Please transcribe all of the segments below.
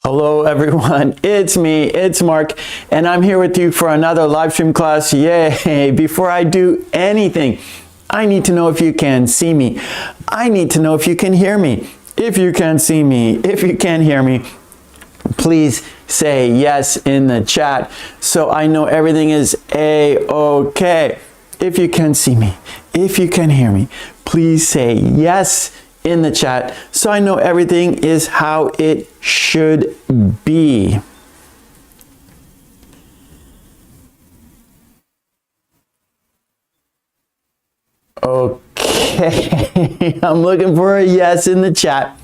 Hello everyone, it's me, it's Mark, and I'm here with you for another live stream class. Yay! Before I do anything, I need to know if you can see me. I need to know if you can hear me. If you can see me, if you can hear me, please say yes in the chat so I know everything is A-okay. If you can see me, if you can hear me, please say yes in the chat so I know everything is how it should be. Okay, I'm looking for a yes in the chat.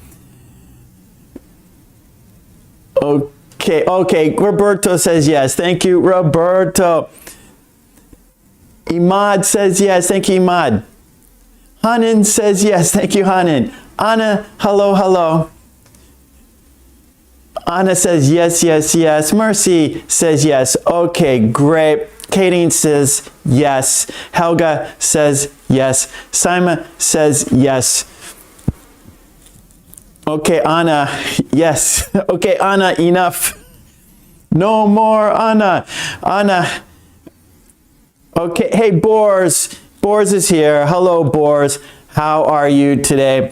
Okay, Roberto says yes. Thank you, Roberto. Imad says yes. Thank you, Imad. Hanan says yes. Thank you, Hanan. Anna, hello. Anna says yes, yes, yes. Mercy says yes. Okay, great. Katie says yes. Helga says yes. Simon says yes. Okay, Anna, yes. Okay, Anna, enough. No more, Anna. Anna. Okay, hey, Boris. Boris is here. Hello, Boris. How are you today?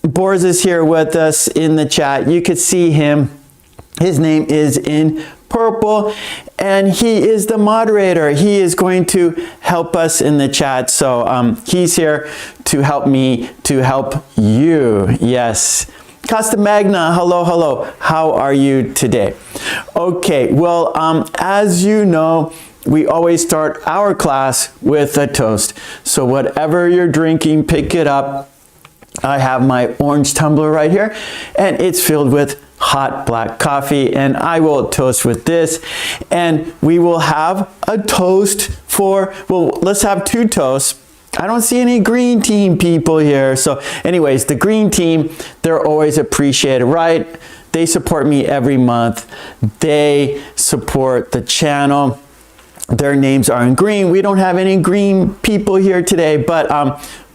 Boris is here with us in the chat. You could see him. His name is in purple, and he is the moderator. He is going to help us in the chat. So he's here to help me, to help you. Yes. Costa Magna, hello. How are you today? Okay, well, as you know, we always start our class with a toast. So whatever you're drinking, pick it up. I have my orange tumbler right here, and it's filled with hot black coffee, and I will toast with this. And we will have a toast for, well, let's have two toasts. I don't see any green team people here. So anyways, the green team, they're always appreciated, right? They support me every month. They support the channel. Their names are in green. We don't have any green people here today, but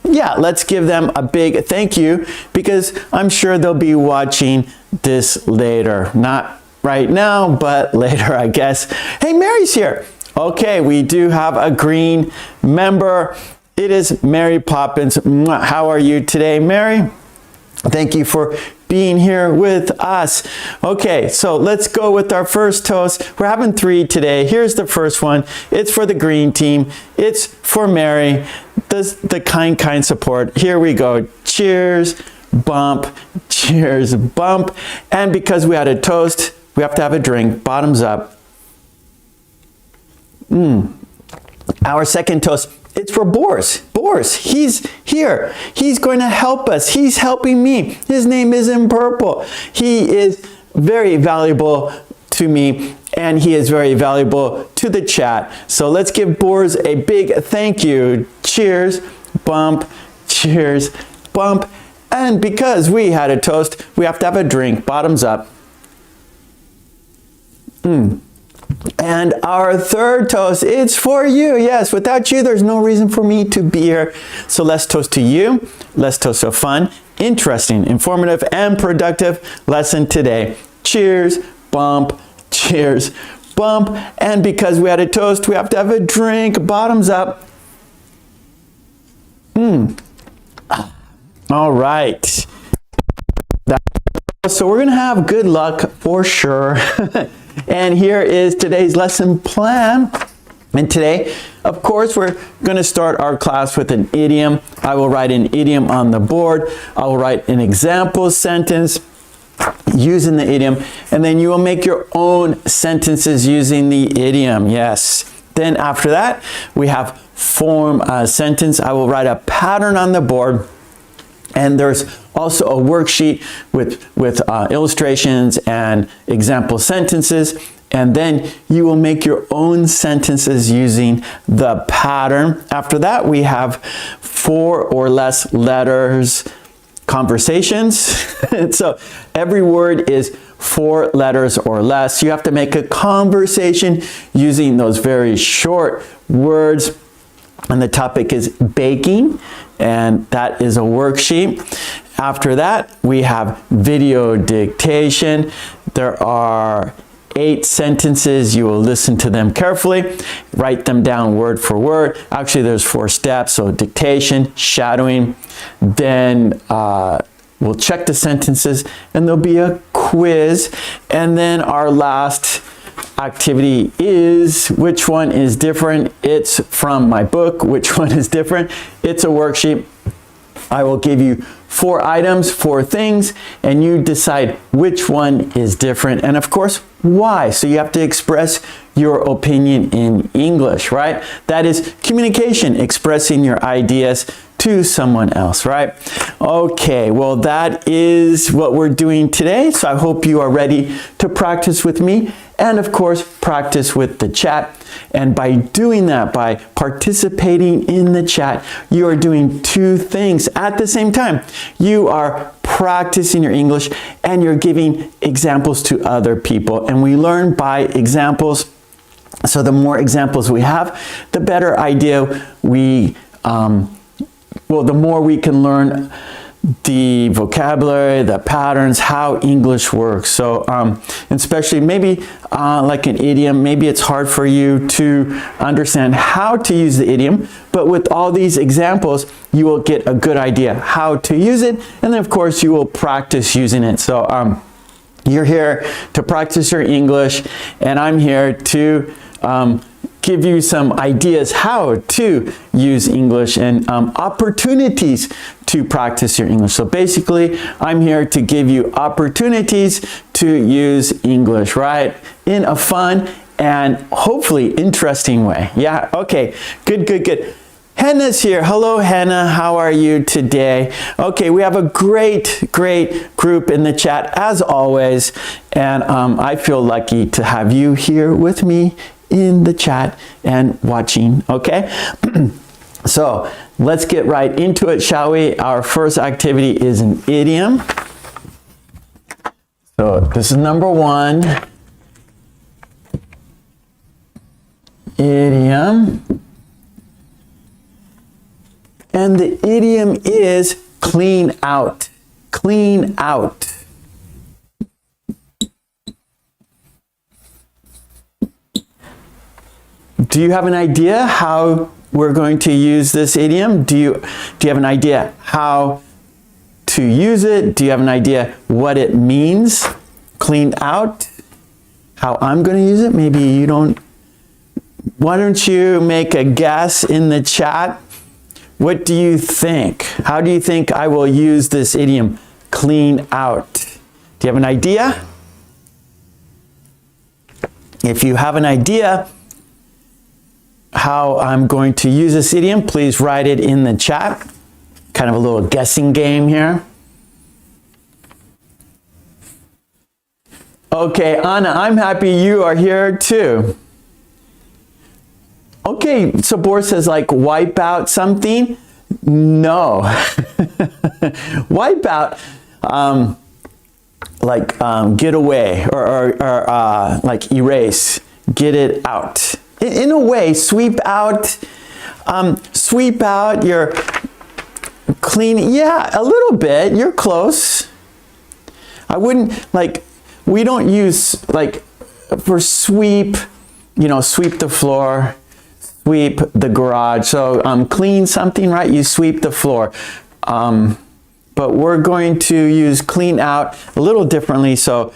yeah, let's give them a big thank you because I'm sure they'll be watching this later. Not right now, but later, I guess. Hey, Mary's here. Okay, we do have a green member. It is Mary Poppins. How are you today, Mary? Thank you for being here with us. Okay, so let's go with our first toast. We're having three today. Here's the first one. It's for the green team. It's for Mary, the kind support. Here we go. Cheers, bump, cheers, bump. And because we had a toast, we have to have a drink. Bottoms up. Our second toast. It's for Boris. Boris, he's here. He's going to help us. He's helping me. His name is in purple. He is very valuable to me, and he is very valuable to the chat. So let's give Boris a big thank you. Cheers, bump, cheers, bump. And because we had a toast, we have to have a drink. Bottoms up. And our third toast, it's for you. Yes, without you, there's no reason for me to be here. So let's toast to you. Let's toast to a fun, interesting, informative, and productive lesson today. Cheers, bump, cheers, bump. And because we had a toast, we have to have a drink. Bottoms up. All right. So we're going to have good luck for sure. And here is today's lesson plan. And today, of course, we're going to start our class with an idiom. I will write an idiom on the board. I will write an example sentence using the idiom. And then you will make your own sentences using the idiom. Yes. Then after that, we have form a sentence. I will write a pattern on the board. And there's also a worksheet with illustrations and example sentences. And then you will make your own sentences using the pattern. After that, we have 4 or less letters conversations. So every word is 4 letters or less. You have to make a conversation using those very short words. And the topic is baking, and that is a worksheet. After that, we have video dictation. There are 8 sentences. You will listen to them carefully, write them down word for word. Actually, there's 4 steps. So dictation, shadowing, then we'll check the sentences, and there'll be a quiz. And then our last activity is, which one is different? It's from my book. Which one is different? It's a worksheet. I will give you 4 items, 4 things, and you decide which one is different, and of course, why. So you have to express your opinion in English, right? That is communication, expressing your ideas to someone else, right? Okay, well, that is what we're doing today. So I hope you are ready to practice with me and, of course, practice with the chat. And by doing that, by participating in the chat, you are doing 2 things at the same time. You are practicing your English and you're giving examples to other people. And we learn by examples. So the more examples we have, the better idea we well, the more we can learn the vocabulary, the patterns, how English works. So especially maybe like an idiom, maybe it's hard for you to understand how to use the idiom, but with all these examples, you will get a good idea how to use it, and then of course you will practice using it. So you're here to practice your English, and I'm here to give you some ideas how to use English and opportunities to practice your English. So basically, I'm here to give you opportunities to use English, right? In a fun and hopefully interesting way. Yeah, okay, good, good, good. Hannah's here. Hello, Hannah. How are you today? Okay, we have a great, great group in the chat as always, and I feel lucky to have you here with me in the chat and watching, okay? So let's get right into it, shall we? Our first activity is an idiom. So this is number 1. Idiom. And the idiom is clean out. Clean out. Do you have an idea how we're going to use this idiom? Do you have an idea how to use it? Do you have an idea what it means? Clean out? How I'm going to use it? Maybe you don't. Why don't you make a guess in the chat? What do you think? How do you think I will use this idiom? Clean out. Do you have an idea? If you have an idea how I'm going to use this idiom, please write it in the chat. Kind of a little guessing game here. Okay, Anna, I'm happy you are here too. Okay, so Boris says like wipe out something. No. Wipe out like get away or like erase, get it out. In a way, sweep out your clean, yeah, a little bit, you're close. I wouldn't, like, we don't use, like, for sweep, you know, sweep the floor, sweep the garage. So clean something, right? You sweep the floor. But we're going to use clean out a little differently. So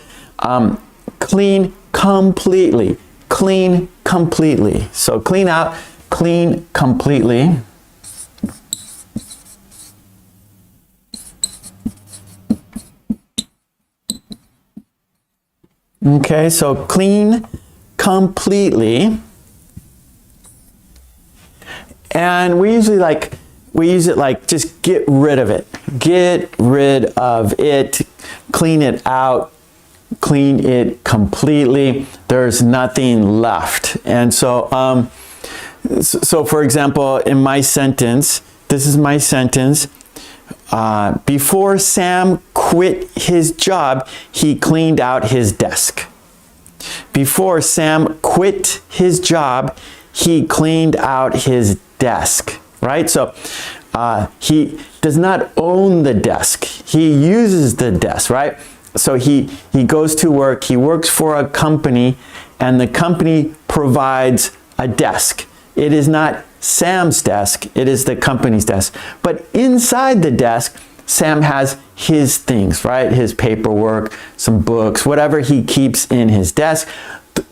clean completely. Clean completely. So clean out, clean completely. Okay, so clean completely. And we use it like just get rid of it. Get rid of it. Clean it out. Clean it completely. There's nothing left. And so, so for example, in my sentence, this is my sentence. Before Sam quit his job, he cleaned out his desk. Before Sam quit his job, he cleaned out his desk, right? So he does not own the desk. He uses the desk, right? So he goes to work, he works for a company, and the company provides a desk. It is not Sam's desk, it is the company's desk. But inside the desk, Sam has his things, right? His paperwork, some books, whatever he keeps in his desk,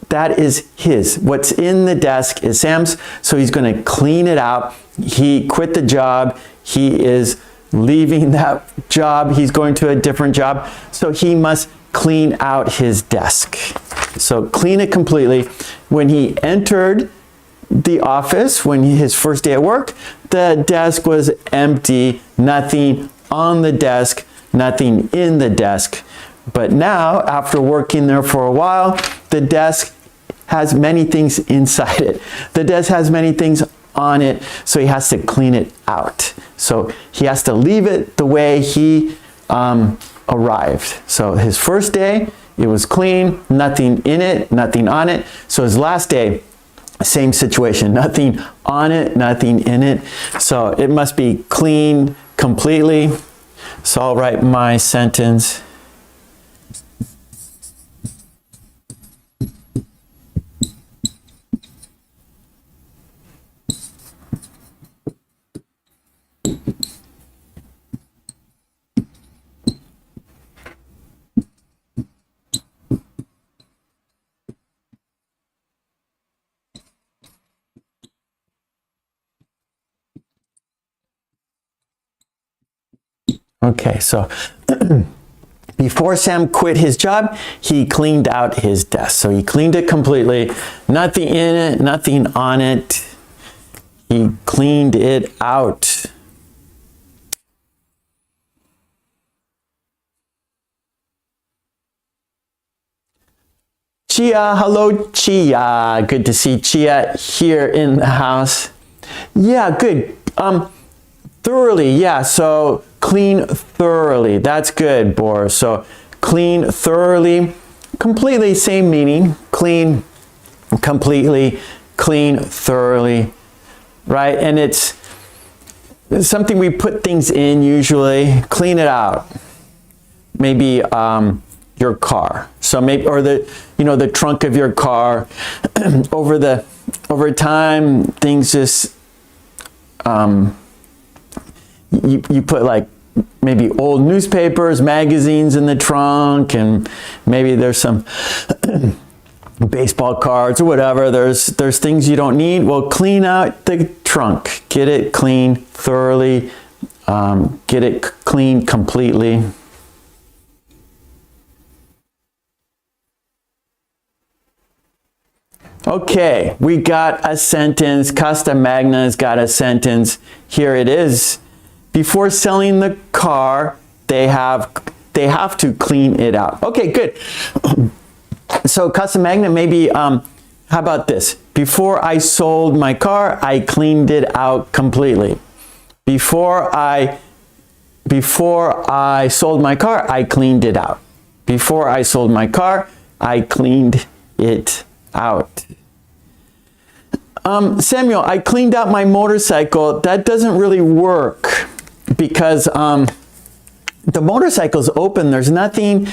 that is his. What's in the desk is Sam's, so he's going to clean it out. He quit the job. He is leaving that job. He's going to a different job, so he must clean out his desk. So clean it completely. When he entered the office, his first day at work, the desk was empty, nothing on the desk, nothing in the desk. But now, after working there for a while, the desk has many things inside it. The desk has many things on it, so he has to clean it out. So he has to leave it the way he arrived. So his first day, it was clean, nothing in it, nothing on it. So his last day, same situation, nothing on it, nothing in it. So it must be clean completely. So I'll write my sentence. Okay, so before Sam quit his job, he cleaned out his desk. So he cleaned it completely, nothing in it, nothing on it. He cleaned it out. Chia, hello Chia. Good to see Chia here in the house. Yeah, good. Thoroughly, yeah, so clean thoroughly. That's good, Boris. So clean thoroughly, completely, same meaning. Clean completely, clean thoroughly, right? And it's something we put things in usually. Clean it out. Maybe your car. So maybe, or the trunk of your car. over time, things just you put like maybe old newspapers, magazines in the trunk, and maybe there's some baseball cards or whatever. There's things you don't need. Well, clean out the trunk. Get it clean thoroughly. Get it clean completely. Okay, we got a sentence. Costa Magna's got a sentence. Here it is. Before selling the car, they have to clean it out. Okay, good. So Costa Magna, maybe, how about this? Before I sold my car, I cleaned it out completely. Before I sold my car, I cleaned it out. Before I sold my car, I cleaned it out. Samuel, I cleaned out my motorcycle. That doesn't really work because the motorcycle's open. There's nothing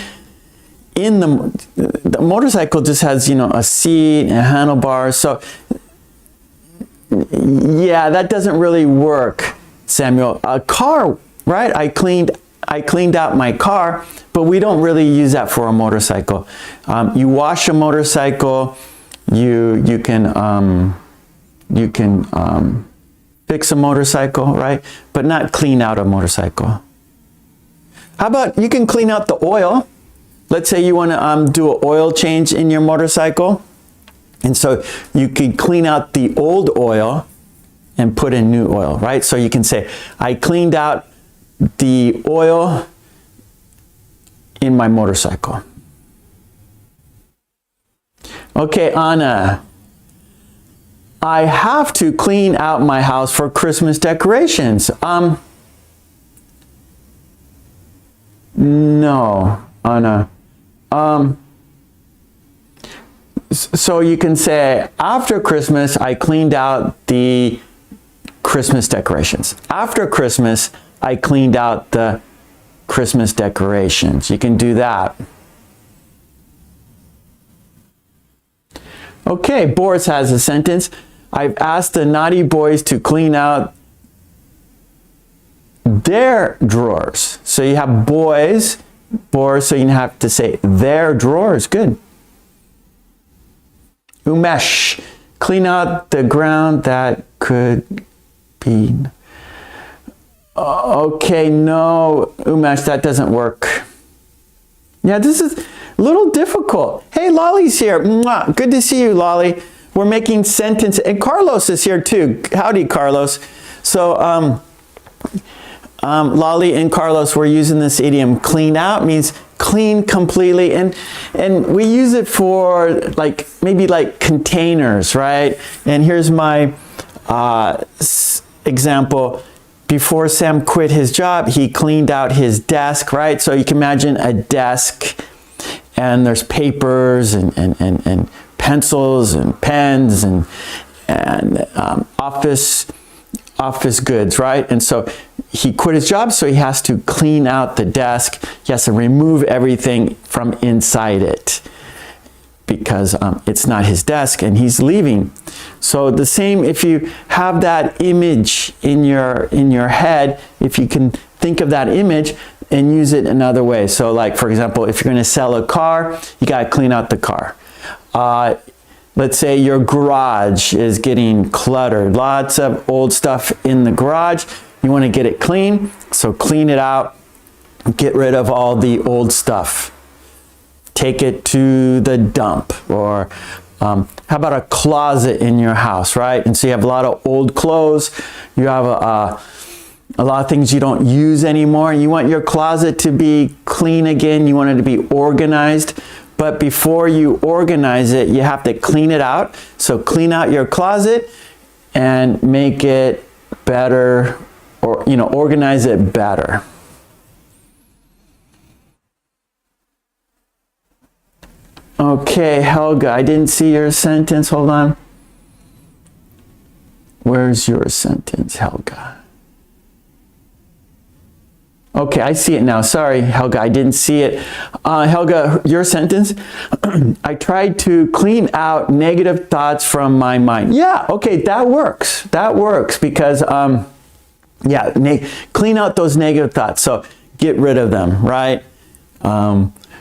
in the motorcycle. Just has, a seat and handlebars. So yeah, that doesn't really work, Samuel. A car, right? I cleaned out my car, but we don't really use that for a motorcycle. You wash a motorcycle, you can fix a motorcycle, right? But not clean out a motorcycle. How about you can clean out the oil? Let's say you want to do an oil change in your motorcycle. And so you could clean out the old oil and put in new oil, right? So you can say, I cleaned out the oil in my motorcycle. Okay, Anna. I have to clean out my house for Christmas decorations. No, Anna. So you can say, after Christmas, I cleaned out the Christmas decorations. After Christmas, I cleaned out the Christmas decorations. You can do that. Okay, Boris has a sentence. I've asked the naughty boys to clean out their drawers. So you have boys, Boris, so you have to say their drawers. Good. Umesh, clean out the ground that could be. Okay, no, Umesh, that doesn't work. Yeah, this is a little difficult. Hey, Lolly's here. Mwah. Good to see you, Lolly. We're making sentences, and Carlos is here too. Howdy, Carlos. So, Lolly and Carlos, we're using this idiom. Clean out means clean completely, and we use it for maybe containers, right? And here's my example. Before Sam quit his job, he cleaned out his desk, right? So you can imagine a desk, and there's papers and pencils and pens and office goods, right? And so he quit his job, so he has to clean out the desk. He has to remove everything from inside it because it's not his desk and he's leaving. So the same, if you have that image in your head, if you can think of that image and use it another way. So like, for example, if you're going to sell a car, you got to clean out the car. Let's say your garage is getting cluttered. Lots of old stuff in the garage. You want to get it clean, so clean it out. Get rid of all the old stuff. Take it to the dump. Or how about a closet in your house, right? And so you have a lot of old clothes. You have a lot of things you don't use anymore. You want your closet to be clean again. You want it to be organized. But before you organize it, you have to clean it out. So clean out your closet and make it better, or organize it better. Okay, Helga, I didn't see your sentence. Hold on. Where's your sentence, Helga? Okay, I see it now. Sorry, Helga, I didn't see it. Helga, your sentence. I tried to clean out negative thoughts from my mind. Yeah, okay, that works. That works because, clean out those negative thoughts. So get rid of them, right?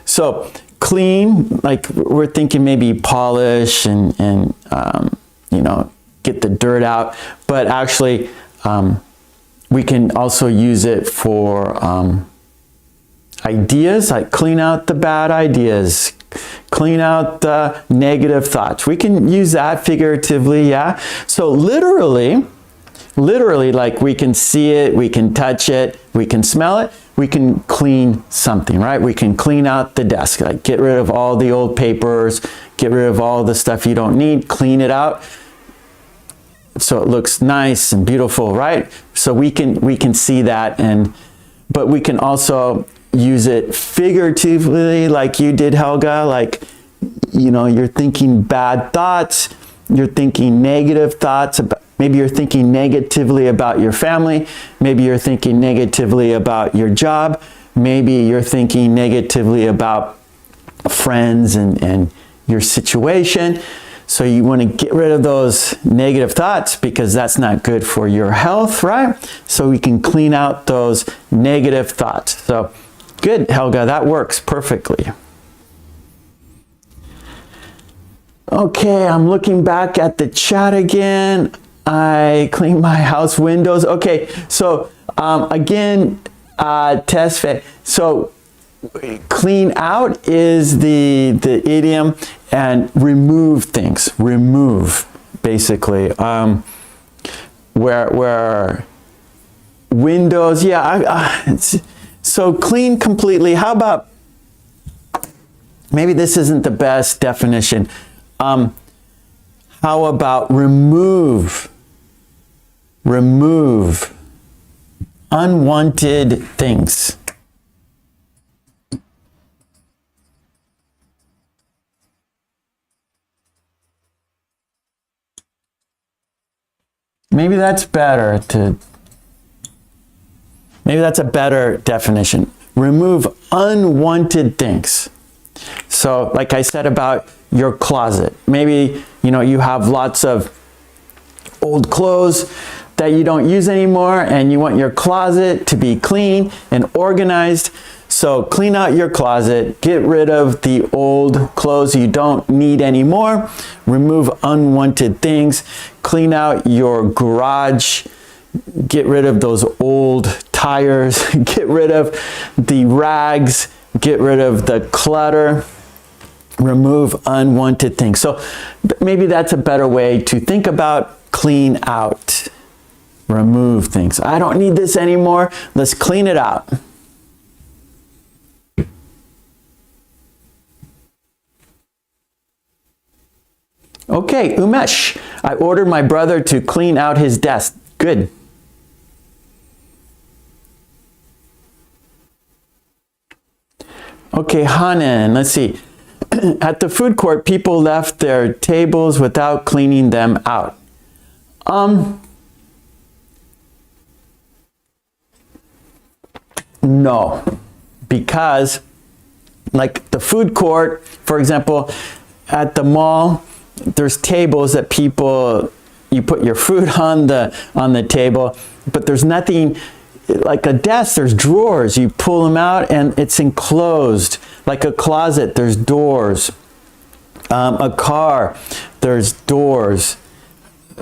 So clean, like we're thinking maybe polish and get the dirt out. But actually, we can also use it for ideas, like clean out the bad ideas, clean out the negative thoughts. We can use that figuratively, yeah? So literally, like we can see it, we can touch it, we can smell it, we can clean something, right? We can clean out the desk, like get rid of all the old papers, get rid of all the stuff you don't need, clean it out. So it looks nice and beautiful, right? So we can see that, but we can also use it figuratively, like you did, Helga. Like, you're thinking bad thoughts, you're thinking negative thoughts about. Maybe you're thinking negatively about your family. Maybe you're thinking negatively about your job. Maybe you're thinking negatively about friends and your situation. So you want to get rid of those negative thoughts because that's not good for your health, right? So we can clean out those negative thoughts. So good, Helga, that works perfectly. Okay, I'm looking back at the chat again. I clean my house windows. Okay, so again, test fit. So clean out is the idiom, and remove things. Remove, basically. Where windows, yeah. So clean completely. How about, maybe this isn't the best definition. How about remove? Remove unwanted things. Maybe that's better maybe that's a better definition. remove unwanted things. So like I said about your closet, maybe you have lots of old clothes that you don't use anymore and you want your closet to be clean and organized. So clean out your closet, get rid of the old clothes you don't need anymore, remove unwanted things, clean out your garage, get rid of those old tires, get rid of the rags, get rid of the clutter, remove unwanted things. So maybe that's a better way to think about clean out. Remove things. I don't need this anymore. Let's clean it out. Okay, Umesh, I ordered my brother to clean out his desk. Good. Okay, Hanan, let's see. At the food court, people left their tables without cleaning them out. No, because like the food court, for example, at the mall, there's tables that you put your food on the table, but there's nothing like a desk. There's drawers. You pull them out and it's enclosed. Like a closet, there's doors. A car, there's doors.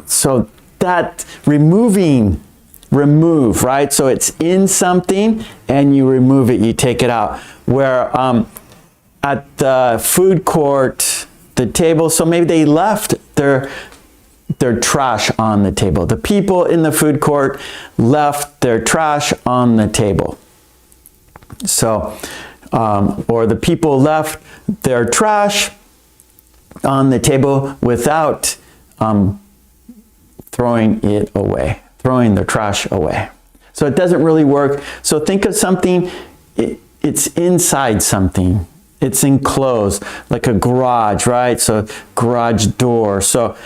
So that remove, right? So it's in something and you remove it, you take it out. Where at the food court, the table, so maybe they left their trash on the table. The people in the food court left their trash on the table. So, or the people left their trash on the table without throwing it away, throwing their trash away. So it doesn't really work. So think of something, it's inside something. It's enclosed, like a garage, right? So garage door. So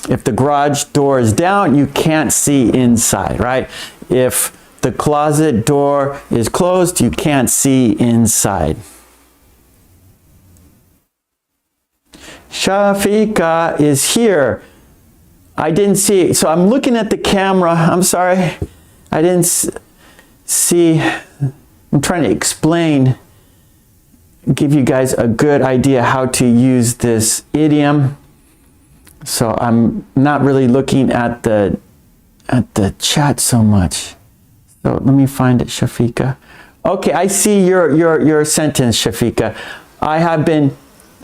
if the garage door is down, you can't see inside, right? If the closet door is closed, you can't see inside. Shafika is here. I didn't see, so I'm looking at the camera. I'm sorry. I didn't see. I'm trying to explain, give you guys a good idea how to use this idiom. So I'm not really looking at the chat so much. So let me find it, Shafika. Okay, I see your sentence, Shafika. I have been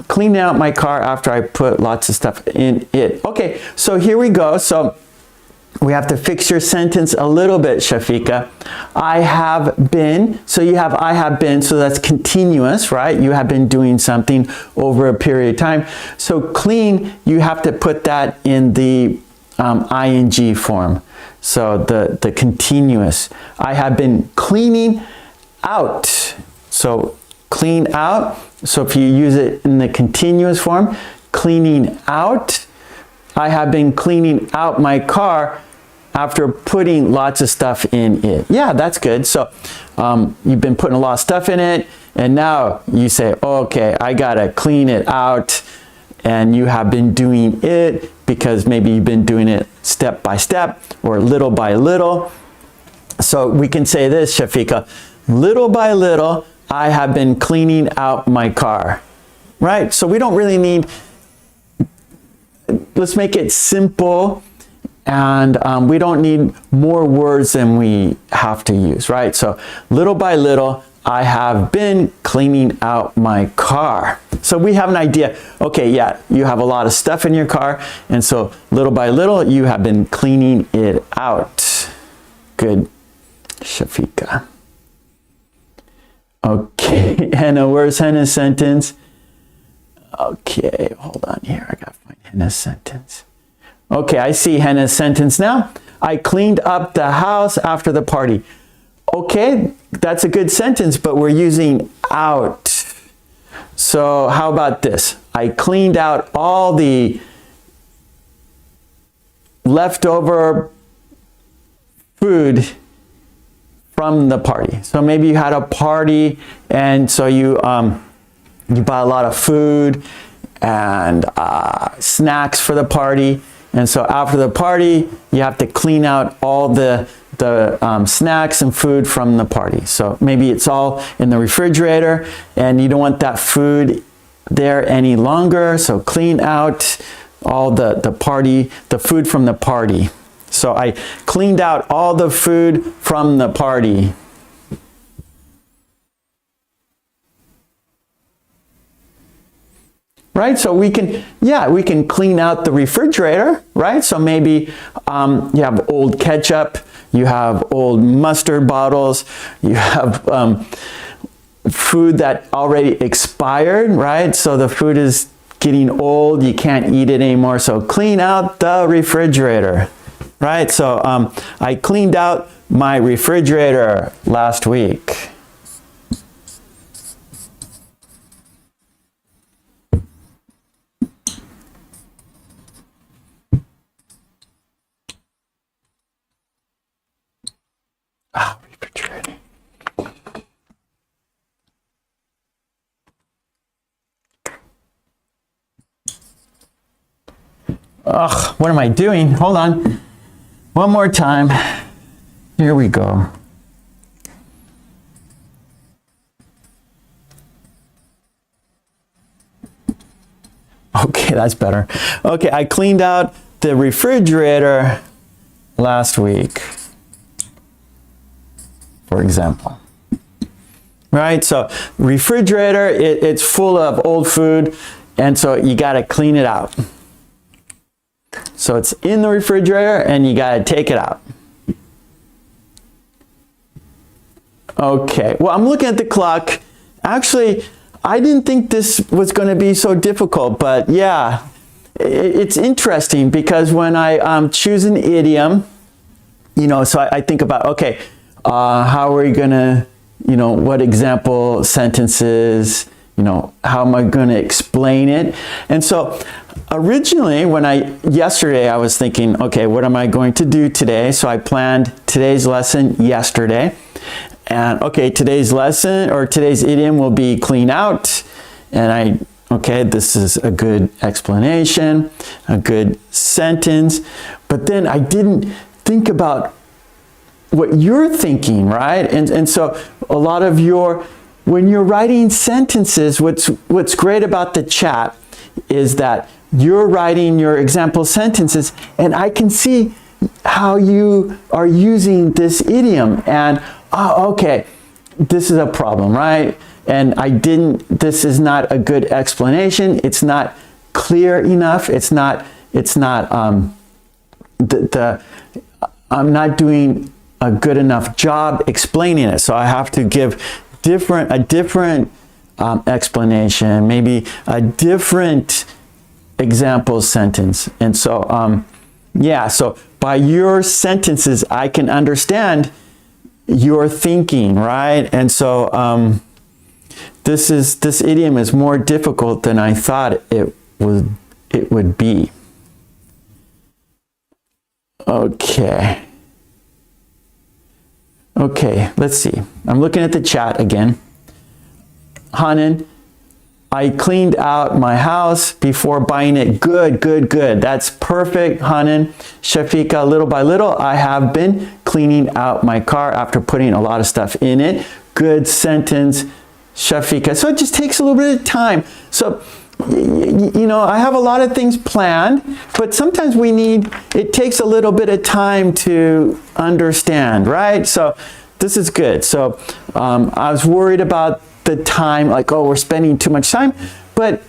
cleaning out my car after I put lots of stuff in it. Okay, so here we go. So we have to fix your sentence a little bit, Shafika. I have been, so you have I have been, so that's continuous, right? You have been doing something over a period of time. So clean, you have to put that in the ing form. So the continuous. I have been cleaning out. So clean out. So if you use it in the continuous form, cleaning out. I have been cleaning out my car after putting lots of stuff in it. Yeah, that's good. So you've been putting a lot of stuff in it, and now you say, okay, I gotta clean it out, and you have been doing it because maybe you've been doing it step by step or little by little. So we can say this, Shafika, little by little, I have been cleaning out my car, right? So we don't really need, let's make it simple, and we don't need more words than we have to use, right? So little by little, I have been cleaning out my car. So we have an idea, okay, yeah, you have a lot of stuff in your car, and so little by little, you have been cleaning it out. Good, Shafika. Okay, Henna, where's Henna's sentence? Okay, hold on here. I gotta find Henna's sentence. Okay, I see Henna's sentence now. I cleaned up the house after the party. Okay, that's a good sentence, but we're using out. So how about this? I cleaned out all the leftover food from the party. So maybe you had a party, and so you buy a lot of food and snacks for the party. And so after the party, you have to clean out all the snacks and food from the party. So maybe it's all in the refrigerator and you don't want that food there any longer. So clean out all the food from the party. So I cleaned out all the food from the party. Right, so we can clean out the refrigerator, right? So maybe you have old ketchup, you have old mustard bottles, you have food that already expired, right? So the food is getting old, you can't eat it anymore. So clean out the refrigerator, right? So I cleaned out my refrigerator last week. Refrigerator. Ugh, what am I doing? Hold on. One more time. Here we go. Okay, that's better. Okay, I cleaned out the refrigerator last week, for example. Right, so refrigerator, it's full of old food, and so you got to clean it out. So it's in the refrigerator and you got to take it out. Okay, well, I'm looking at the clock. Actually, I didn't think this was going to be so difficult, but yeah, it's interesting because when I choose an idiom, you know, so I think about, okay, how are we going to, you know, what example sentences, you know, how am I going to explain it? And so originally, yesterday I was thinking, okay, what am I going to do today? So I planned today's lesson yesterday. And okay, today's lesson or today's idiom will be clean out. And okay, this is a good explanation, a good sentence. But then I didn't think about what you're thinking, right? And so a lot of when you're writing sentences, what's great about the chat is that you're writing your example sentences and I can see how you are using this idiom and, oh, okay, this is a problem, right? And this is not a good explanation. It's not clear enough. I'm not doing a good enough job explaining it. So I have to give a different explanation, maybe a different example sentence. And so, yeah, so by your sentences, I can understand your thinking, right? And so this idiom is more difficult than I thought it would be. Okay. Okay, let's see. I'm looking at the chat again. Hanan, I cleaned out my house before buying it. Good, good, good. That's perfect, Hanan. Shafika, little by little, I have been cleaning out my car after putting a lot of stuff in it. Good sentence, Shafika. So it just takes a little bit of time. So, you know, I have a lot of things planned, but sometimes it takes a little bit of time to understand, right? So this is good. So I was worried about the time, like, oh, we're spending too much time, but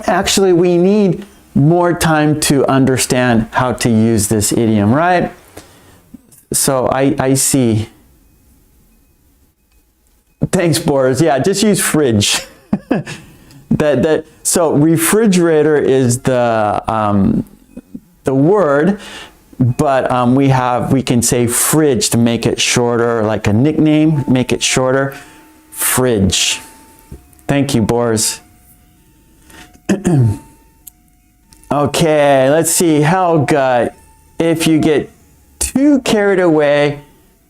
actually we need more time to understand how to use this idiom, right? So I see. Thanks, Boris. Yeah, just use fridge. So refrigerator is the word, but we can say fridge to make it shorter, like a nickname, make it shorter. Fridge. Thank you, Boris. Okay, let's see. Helga, if you get too carried away,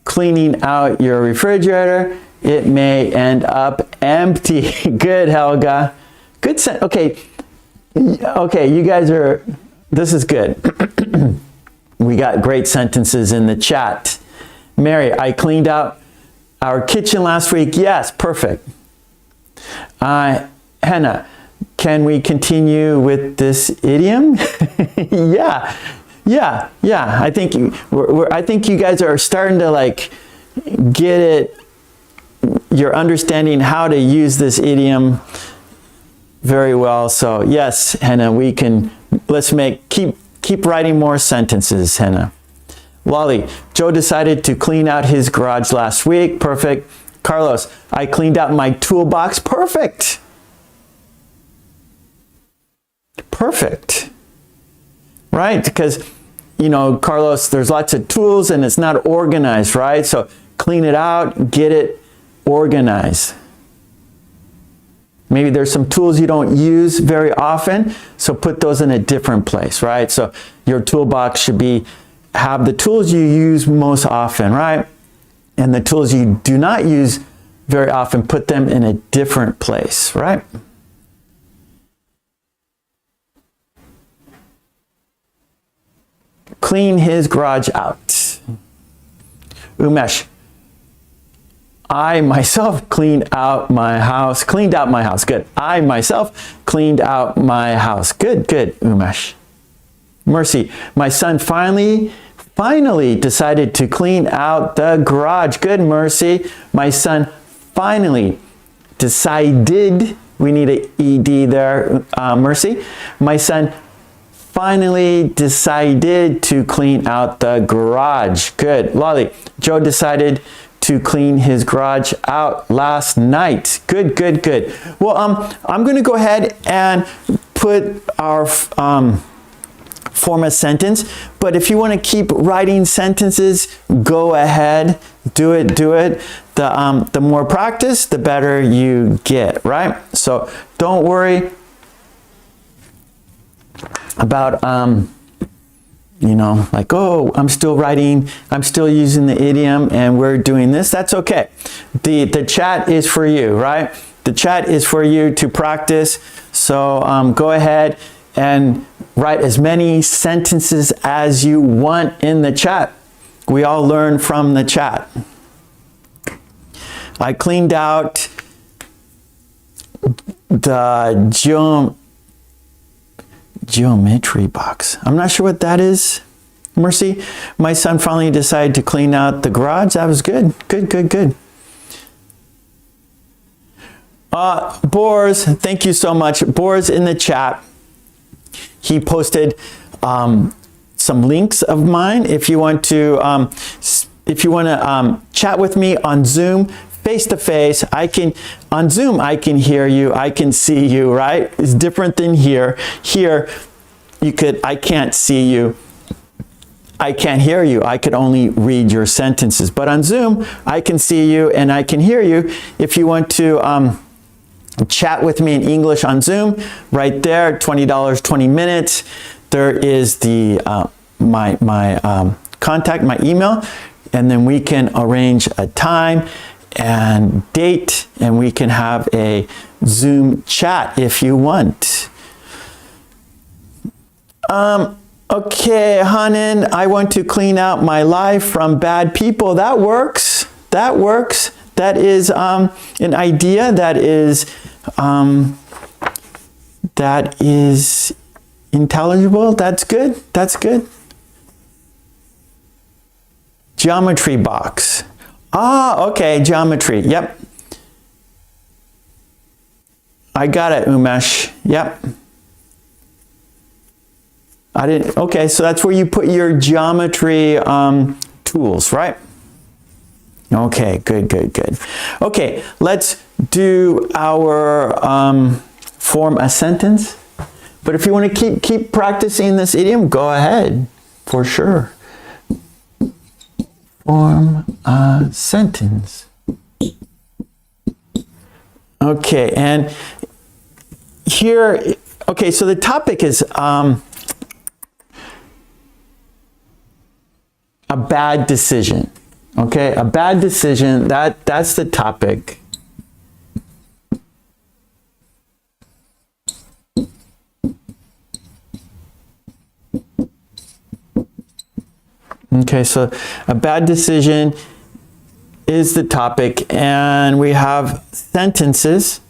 cleaning out your refrigerator, it may end up empty. Good, Helga. Good. Okay. Okay, you guys are, this is good. We got great sentences in the chat. Mary, I cleaned out our kitchen last week. Yes, perfect. Hannah, can we continue with this idiom? Yeah. I think you guys are starting to like get it. You're understanding how to use this idiom very well. So yes, Hannah, we can. Let's keep writing more sentences, Hannah. Lolly, Joe decided to clean out his garage last week. Perfect. Carlos, I cleaned out my toolbox. Perfect. Perfect. Right? Because, you know, Carlos, there's lots of tools and it's not organized, right? So clean it out, get it organized. Maybe there's some tools you don't use very often, so put those in a different place, right? So your toolbox should have the tools you use most often, right? And the tools you do not use very often, put them in a different place, right? Clean his garage out. Umesh, I myself cleaned out my house. Good. I myself cleaned out my house. Good, Umesh. Mercy, my son finally decided to clean out the garage. Good, Mercy. My son finally decided, we need an ED there, Mercy. My son finally decided to clean out the garage. Good. Lolly, Joe decided to clean his garage out last night. Good. Well, I'm going to go ahead and put our form a sentence, but if you want to keep writing sentences, go ahead, do it. The more practice, the better you get, right? So don't worry about you know, like, oh, I'm still writing, I'm still using the idiom and we're doing this. That's okay. The chat is for you, right? The chat is for you to practice. So go ahead and write as many sentences as you want in the chat. We all learn from the chat. I cleaned out the geometry box. I'm not sure what that is. Mercy, my son finally decided to clean out the garage. That was good. Good. Boris, thank you so much. Boris in the chat, he posted some links of mine. If you want to chat with me on Zoom, face to face, on Zoom, I can hear you, I can see you, right? It's different than here. Here, I can't see you, I can't hear you, I could only read your sentences. But on Zoom, I can see you and I can hear you. If you want to chat with me in English on Zoom, right there, $20, 20 minutes. There is the my contact, my email, and then we can arrange a time and date, and we can have a Zoom chat if you want. Okay, Hanan, I want to clean out my life from bad people. That works. That is an idea that is intelligible. That's good. Geometry box. Okay, geometry. Yep. I got it, Umesh. Yep. Okay, so that's where you put your geometry tools, right? Okay, good. Okay, let's do our form a sentence. But if you want to keep practicing this idiom, go ahead, for sure. Form a sentence. Okay, and here, okay, so the topic is a bad decision. Okay, a bad decision, that's the topic. Okay, so a bad decision is the topic, and we have sentences.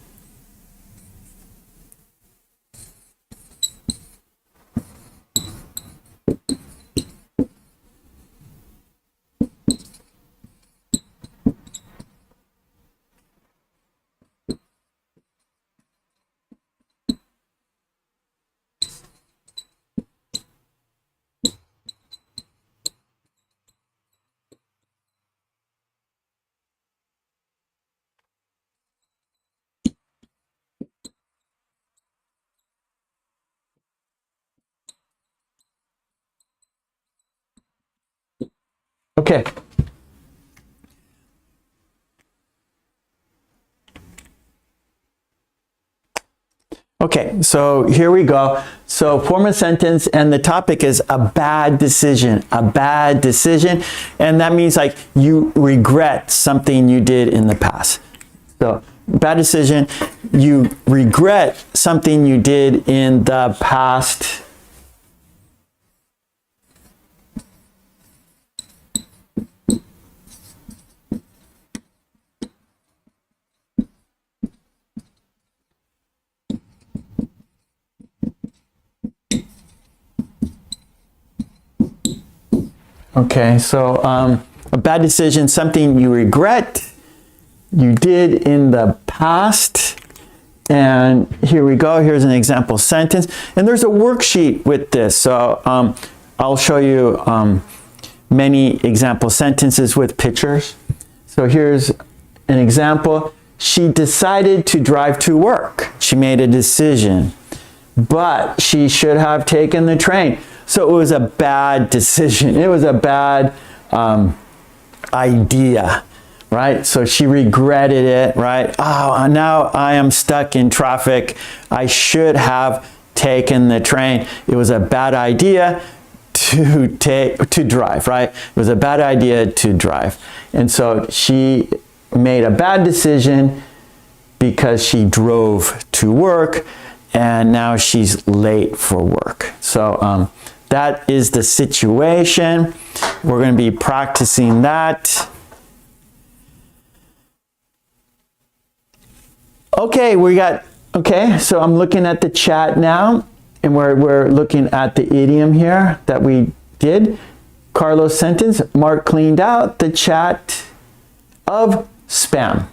Okay. Okay, so here we go. So form a sentence, and the topic is a bad decision, a bad decision. And that means like you regret something you did in the past. So bad decision, you regret something you did in the past. Okay, so a bad decision, something you regret you did in the past. And here we go. Here's an example sentence. And there's a worksheet with this. So I'll show you many example sentences with pictures. So here's an example. She decided to drive to work. She made a decision, but she should have taken the train. So it was a bad decision. It was a bad idea, right? So she regretted it, right? Oh, now I am stuck in traffic. I should have taken the train. It was a bad idea to drive, right? It was a bad idea to drive. And so she made a bad decision because she drove to work, and now she's late for work. So that is the situation. We're going to be practicing that. Okay, so I'm looking at the chat now, and we're looking at the idiom here that we did. Carlos' sentence, Mark cleaned out the chat of spam.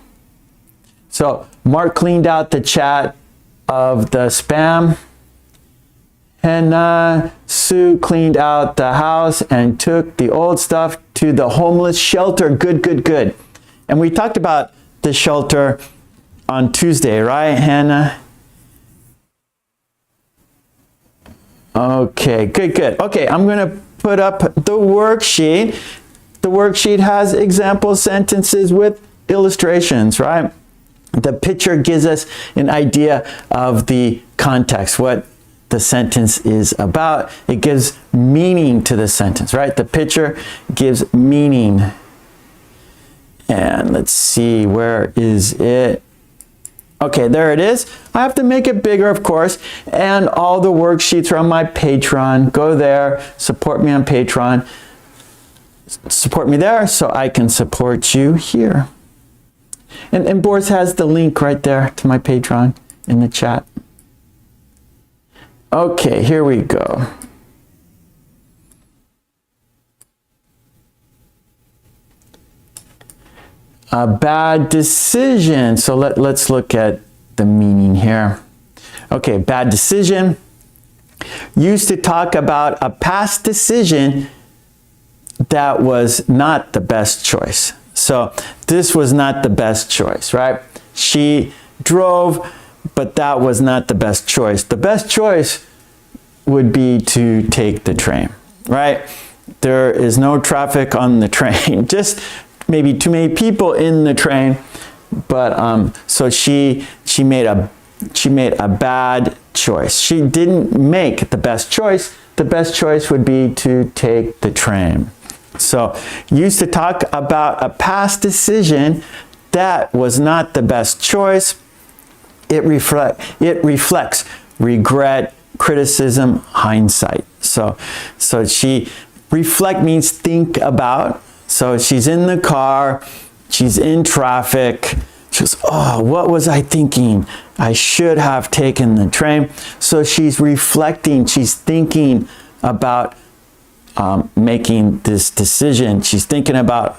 So Mark cleaned out the chat of the spam. And Sue cleaned out the house and took the old stuff to the homeless shelter. Good, good, good. And we talked about the shelter on Tuesday, right, Hannah? Okay, good, good. Okay, I'm going to put up the worksheet. The worksheet has example sentences with illustrations, right? The picture gives us an idea of the context, what the sentence is about. It gives meaning to the sentence, right? The picture gives meaning. And let's see, where is it? Okay, there it is. I have to make it bigger, of course. And all the worksheets are on my Patreon. Go there, support me on Patreon. Support me there so I can support you here. And Boris has the link right there to my Patreon in the chat. Okay, here we go. A bad decision. So let's look at the meaning here. Okay, bad decision. Used to talk about a past decision that was not the best choice. So this was not the best choice, right? She drove, but that was not the best choice. The best choice would be to take the train, right? There is no traffic on the train, just maybe too many people in the train. But so she made a bad choice. She didn't make the best choice. The best choice would be to take the train. So used to talk about a past decision that was not the best choice. It reflects regret, criticism, hindsight. So reflect means think about. So she's in the car, she's in traffic. She goes, oh, what was I thinking? I should have taken the train. So she's reflecting, she's thinking about making this decision. She's thinking about,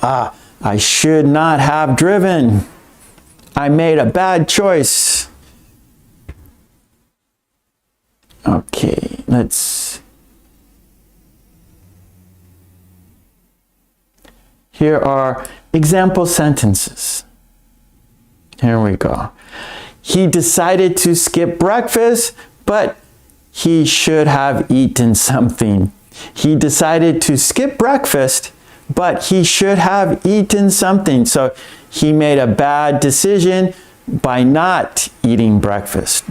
I should not have driven. I made a bad choice. Okay, here are example sentences. Here we go. He decided to skip breakfast, but he should have eaten something. He decided to skip breakfast, but he should have eaten something. So he made a bad decision by not eating breakfast.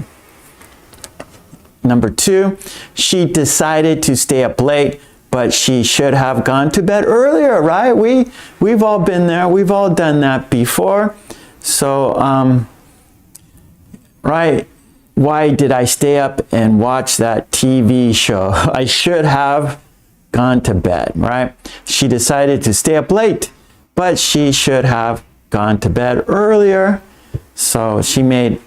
Number 2, she decided to stay up late, but she should have gone to bed earlier, right? We've all been there. We've all done that before. So, right, why did I stay up and watch that TV show? I should have gone to bed, right? She decided to stay up late, but she should have gone to bed earlier. So she made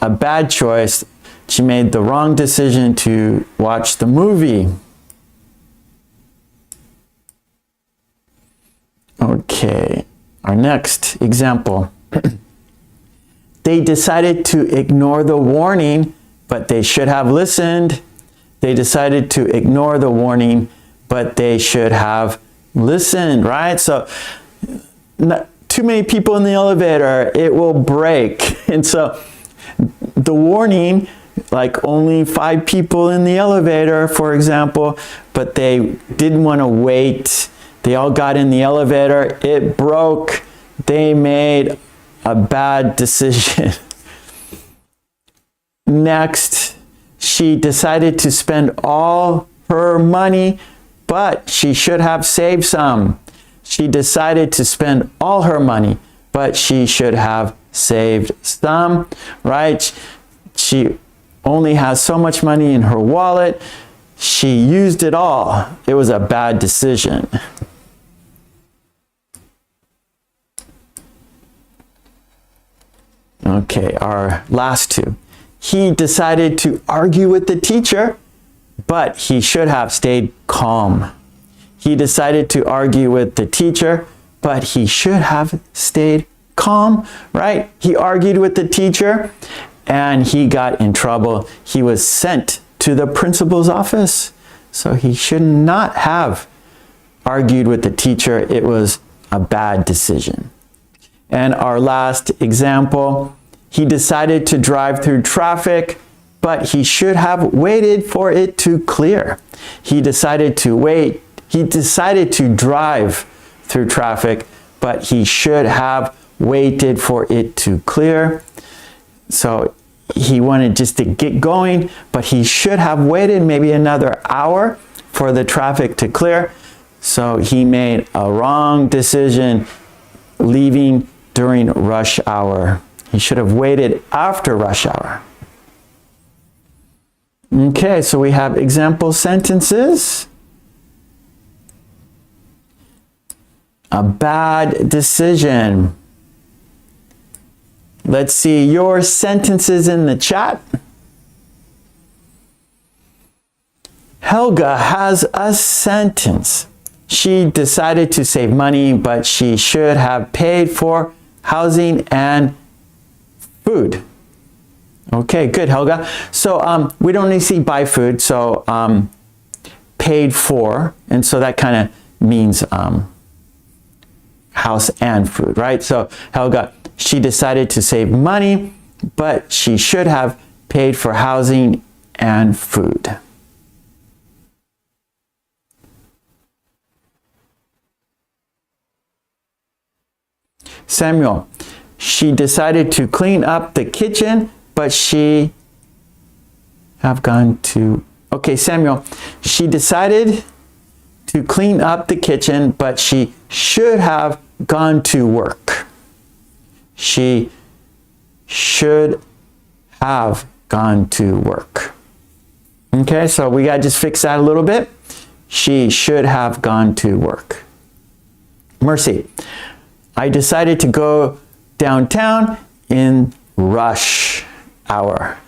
a bad choice. She made the wrong decision to watch the movie. Okay, our next example. They decided to ignore the warning, but they should have listened. They decided to ignore the warning, but they should have listened, right? So, not too many people in the elevator, it will break. And so, the warning, like only 5 people in the elevator, for example, but they didn't want to wait. They all got in the elevator, it broke, they made a bad decision. Next, she decided to spend all her money, but she should have saved some. She decided to spend all her money, but she should have saved some, right? She only has so much money in her wallet. She used it all. It was a bad decision. Okay, our last 2. He decided to argue with the teacher, but he should have stayed calm. He decided to argue with the teacher, but he should have stayed calm, right? He argued with the teacher and he got in trouble. He was sent to the principal's office. So he should not have argued with the teacher. It was a bad decision. And our last example, he decided to drive through traffic, but he should have waited for it to clear. He decided to drive through traffic, but he should have waited for it to clear. So he wanted just to get going, but he should have waited maybe another hour for the traffic to clear. So he made a wrong decision leaving during rush hour. He should have waited after rush hour. Okay, so we have example sentences. A bad decision. Let's see your sentences in the chat. Helga has a sentence. She decided to save money, but she should have paid for housing and food. Okay, good, Helga. So we don't need to see buy food, so paid for, and so that kind of means house and food, right? So Helga, she decided to save money, but she should have paid for housing and food. Samuel, she decided to clean up the kitchen, but she have gone to... Okay, Samuel, she decided to clean up the kitchen, but she should have gone to work. She should have gone to work. Okay, so we got to just fix that a little bit. She should have gone to work. Mercy, I decided to go downtown in rush hour.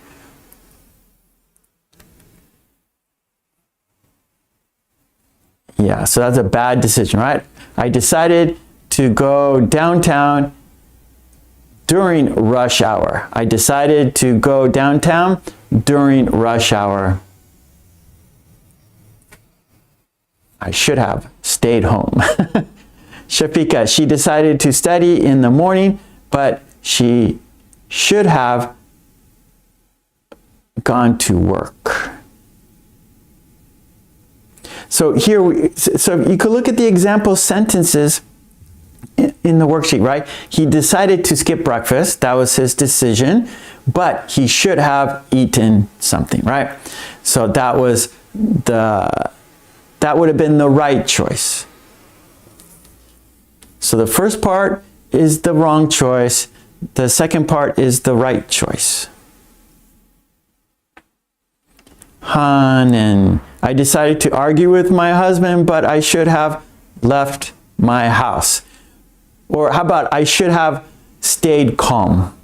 Yeah, so that's a bad decision, right? I decided to go downtown during rush hour. I decided to go downtown during rush hour. I should have stayed home. Shafika, she decided to study in the morning, but she should have gone to work. So here, so you could look at the example sentences in the worksheet, right? He decided to skip breakfast. That was his decision, but he should have eaten something, right? So that was that would have been the right choice. So the first part is the wrong choice. The second part is the right choice. And I decided to argue with my husband, but I should have left my house. Or how about I should have stayed calm,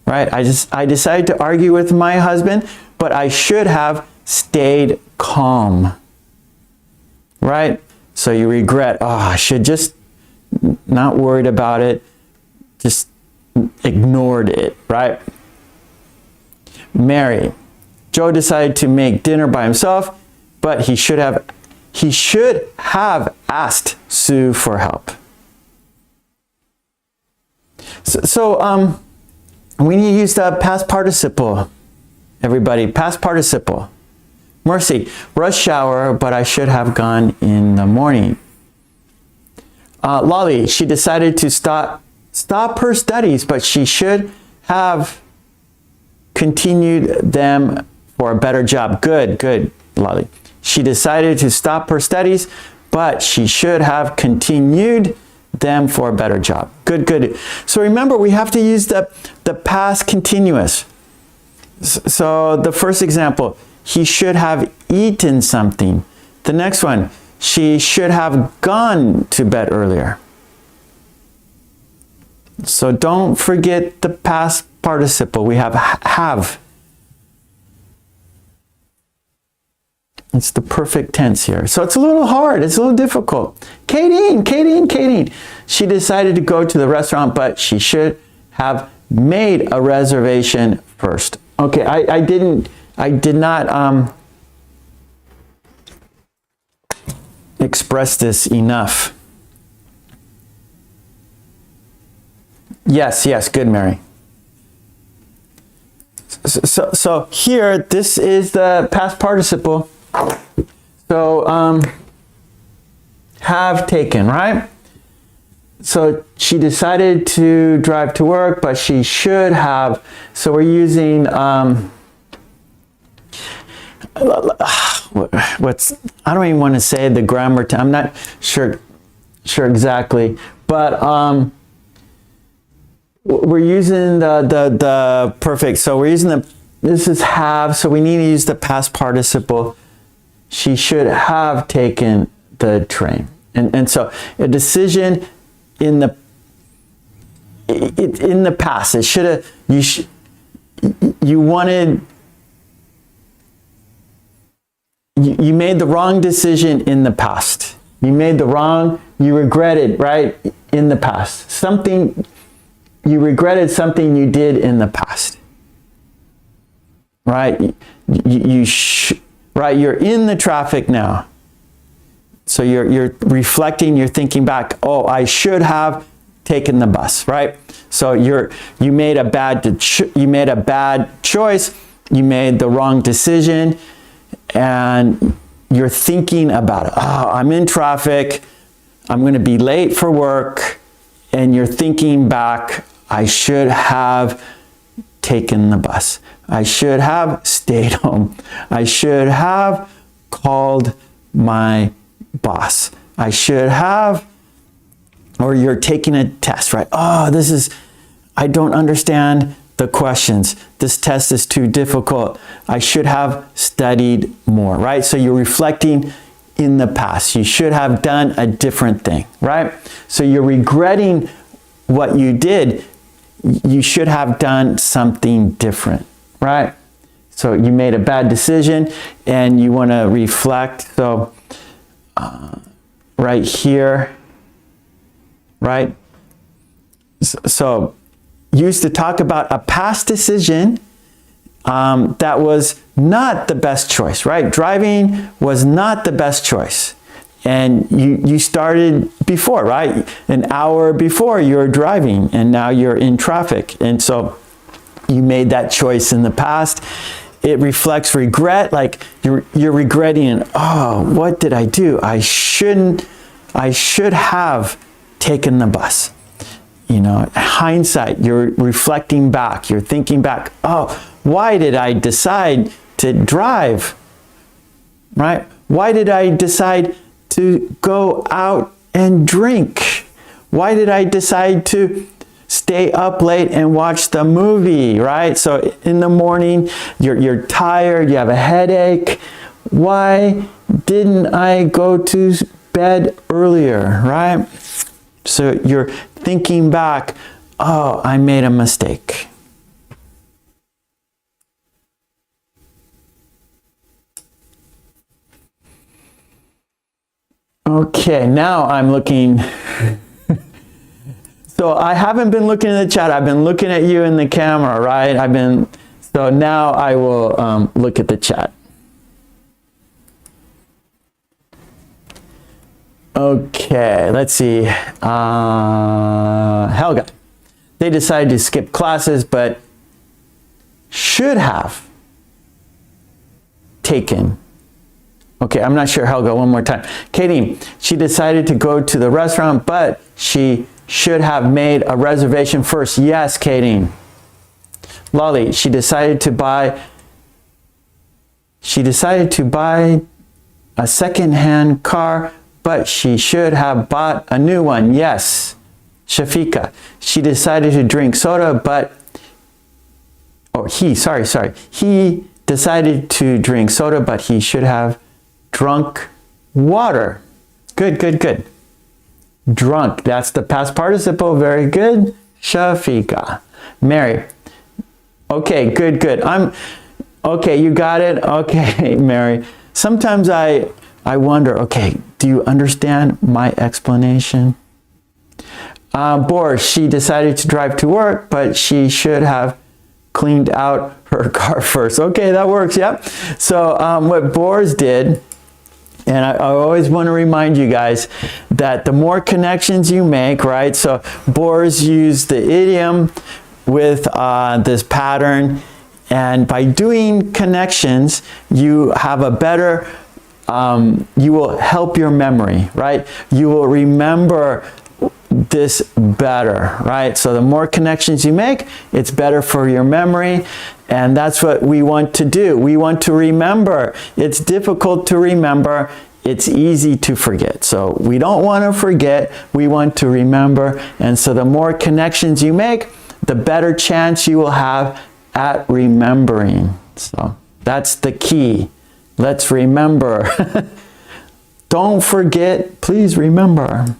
right? I decided to argue with my husband, but I should have stayed calm, right? So you regret, oh, I should just not worried about it, just ignored it, right? Mary, Joe decided to make dinner by himself, but he should have asked Sue for help. So we need to use the past participle, everybody. Past participle. Mercy, rush hour, but I should have gone in the morning. Lolly, she decided to stop her studies, but she should have continued them for a better job. Good, Lolly. She decided to stop her studies, but she should have continued them for a better job. Good. So remember, we have to use the past continuous. So the first example, he should have eaten something. The next one, she should have gone to bed earlier. So don't forget the past participle. We have. It's the perfect tense here. So it's a little hard. It's a little difficult. Kadeen. She decided to go to the restaurant, but she should have made a reservation first. Okay, I did not express this enough. Yes, good, Mary. So here, this is the past participle. So, have taken, right? So she decided to drive to work, but she should have. So we're using, I don't even want to say the grammar term. I'm not sure exactly, but we're using the perfect. So we're using this is have, so we need to use the past participle. She should have taken the train. And so a decision in the past, it should have, you made the wrong decision in the past. You regretted, right, in the past. You regretted something you did in the past. Right? Right, you're in the traffic now. So you're reflecting, you're thinking back, oh, I should have taken the bus, right? So you made a bad choice, you made the wrong decision, and you're thinking about it. Oh, I'm in traffic, I'm going to be late for work, and you're thinking back, I should have taken the bus. I should have stayed home. I should have called my boss. I should have, or you're taking a test, right? Oh, I don't understand the questions. This test is too difficult. I should have studied more, right? So you're reflecting in the past. You should have done a different thing, right? So you're regretting what you did. You should have done something different, right? So you made a bad decision and you want to reflect. So right here, right? So used to talk about a past decision that was not the best choice, right? Driving was not the best choice. And you started before, right? An hour before you were driving and now you're in traffic. And so you made that choice in the past. It reflects regret, like you're regretting, oh, what did I do? I should have taken the bus. You know, hindsight, you're reflecting back, you're thinking back, oh, why did I decide to drive, right? Why did I decide to go out and drink? Why did I decide to stay up late and watch the movie, right? So in the morning, you're tired, you have a headache. Why didn't I go to bed earlier, right? So you're thinking back, oh, I made a mistake. Okay, now I'm looking. So I haven't been looking at the chat. I've been looking at you in the camera, right? So now I will look at the chat. Okay, let's see. Helga. They decided to skip classes, but should have taken. Okay, I'm not sure, Helga, one more time. Katie, she decided to go to the restaurant, but she should have made a reservation first. Yes, Katie. Lolly, she decided to buy a second-hand car, but she should have bought a new one. Yes. Shafika, she decided to drink soda, but he decided to drink soda, but he should have drunk water. Good, good, good. Drunk, that's the past participle. Very good. Shafika. Mary. Okay, good, good. Okay, you got it. Okay, Mary. Sometimes I wonder, okay, do you understand my explanation? Boris, she decided to drive to work, but she should have cleaned out her car first. Okay, that works, yep. So what Boris did, and I always want to remind you guys that the more connections you make, right? So Boris used the idiom with this pattern, and by doing connections, you have a better, you will help your memory, right? You will remember this better, right? So the more connections you make, it's better for your memory, and that's what we want to do. We want to remember. It's difficult to remember. It's easy to forget. So we don't want to forget. We want to remember. And so the more connections you make, the better chance you will have at remembering. So that's the key. Let's remember. Don't forget. Please remember.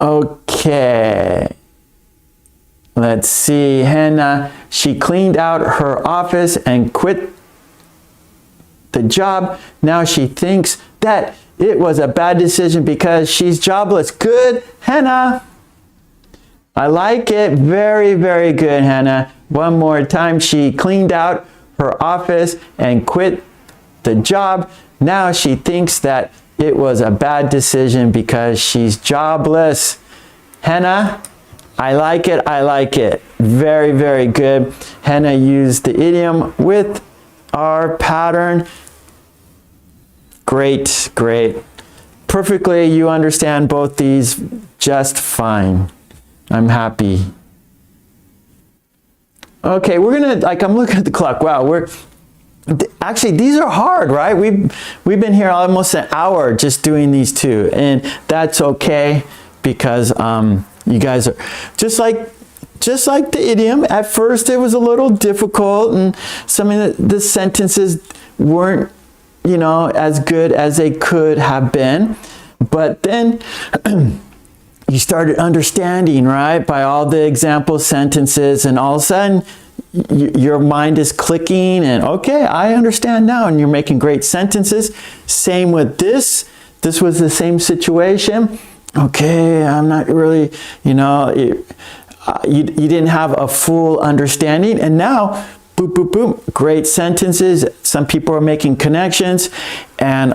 Okay. Let's see. Hannah, she cleaned out her office and quit the job. Now she thinks that it was a bad decision because she's jobless. Good, Hannah. I like it. Very, very good, Hannah. One more time. She cleaned out her office and quit the job. Now she thinks that it was a bad decision because she's jobless. Hannah, I like it. I like it. Very, very good. Hannah used the idiom with our pattern. Great, great. Perfectly, you understand both these just fine. I'm happy. Okay, we're gonna, I'm looking at the clock. Wow, Actually, these are hard, right? We've been here almost an hour just doing these two, and that's okay because you guys are just like the idiom. At first, it was a little difficult, and some of the sentences weren't, you know, as good as they could have been. But then you started understanding, right, by all the example sentences, and all of a sudden your mind is clicking and okay, I understand now, and you're making great sentences. Same with this. This was the same situation. Okay, I'm not really, you know, you didn't have a full understanding, and now boom, boom, boom, great sentences. Some people are making connections, and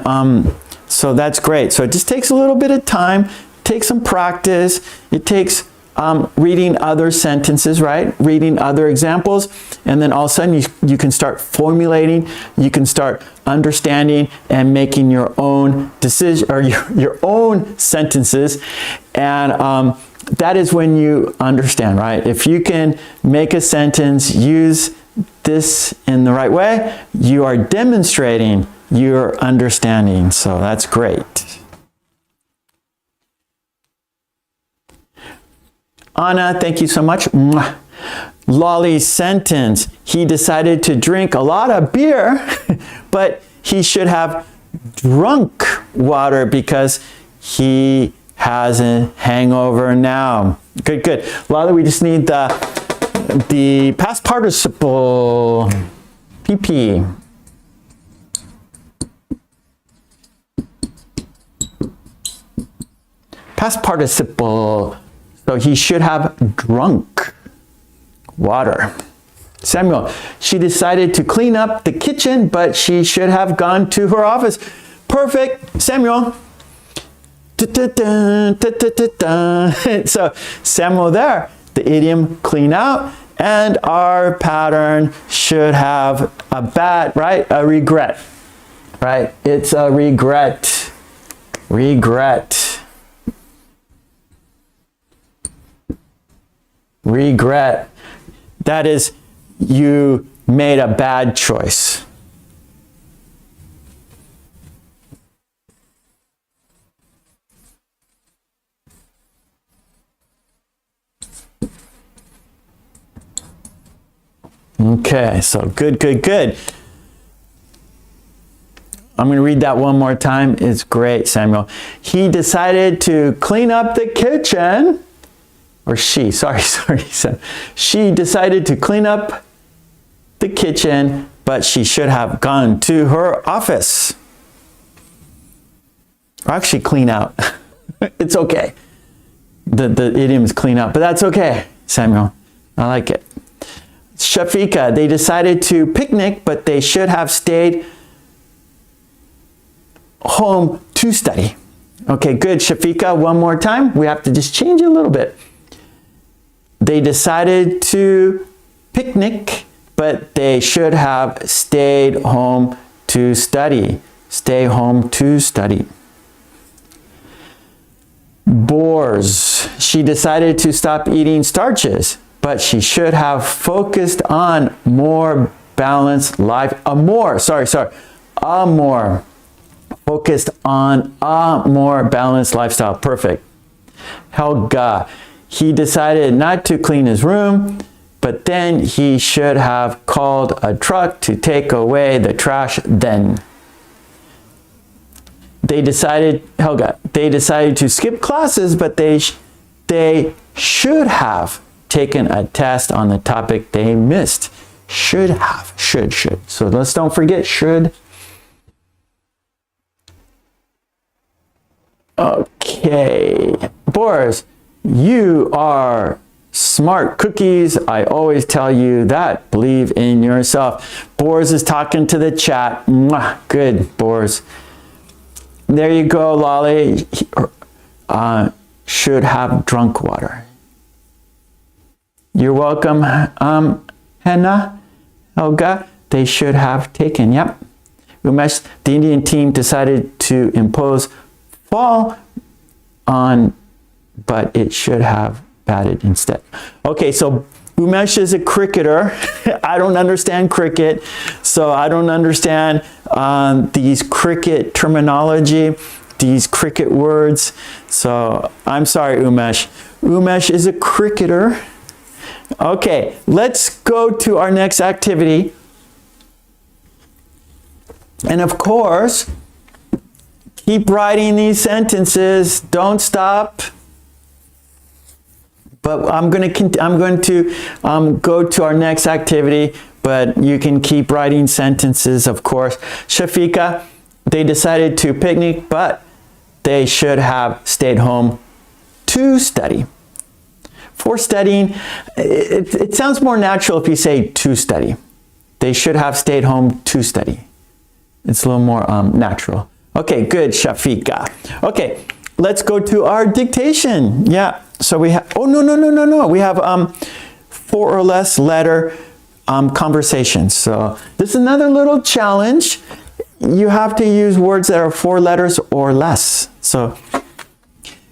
so that's great. So it just takes a little bit of time, takes some practice. It takes reading other sentences, right? Reading other examples, and then all of a sudden you can start formulating, you can start understanding and making your own decision, or your own sentences, and that is when you understand, right? If you can make a sentence, use this in the right way, you are demonstrating your understanding, so that's great. Anna, thank you so much. Lolly's sentence, he decided to drink a lot of beer, but he should have drunk water because he has a hangover now. Good, good. Lolly, we just need the past participle, PP. Past participle. So he should have drunk water. Samuel, she decided to clean up the kitchen, but she should have gone to her office. Perfect, Samuel. So Samuel there, the idiom clean out, and our pattern should have a bad, right? A regret, right? It's a regret. Regret. Regret. That is, you made a bad choice. Okay, so good, good, good. I'm going to read that one more time. It's great, Samuel. He decided to clean up the kitchen. Or she, sorry. She decided to clean up the kitchen, but she should have gone to her office. Or actually clean out. It's okay. The idiom is clean out, but that's okay, Samuel. I like it. Shafika, they decided to picnic, but they should have stayed home to study. Okay, good, Shafika. One more time. We have to just change it a little bit. They decided to picnic, but they should have stayed home to study. Stay home to study. Bores. She decided to stop eating starches, but she should have focused on more balanced life. A more focused on a more balanced lifestyle. Perfect. Helga. He decided not to clean his room, but then he should have called a truck to take away the trash then. They decided, Helga, they decided to skip classes, but they should have taken a test on the topic they missed. Should have, should. So let's don't forget should. Okay, Boris. You are smart cookies. I always tell you that. Believe in yourself. Boris is talking to the chat. Mwah. Good, Boris. There you go, Lolly. Should have drunk water. You're welcome, Hannah, Helga. They should have taken. Yep. Umesh, the Indian team decided to impose fall on, but it should have batted instead. Okay, so Umesh is a cricketer. I don't understand cricket, so I don't understand these cricket terminology, these cricket words. So I'm sorry, Umesh. Umesh is a cricketer. Okay, let's go to our next activity. And of course, keep writing these sentences. Don't stop. But I'm going to go to our next activity, but you can keep writing sentences, of course. Shafika, they decided to picnic, but they should have stayed home to study. For studying, it sounds more natural if you say to study. They should have stayed home to study. It's a little more natural. Okay, good, Shafika. Okay, let's go to our dictation. Yeah, so we have, oh, no. We have 4 or less letter conversations. So this is another little challenge. You have to use words that are 4 letters or less. So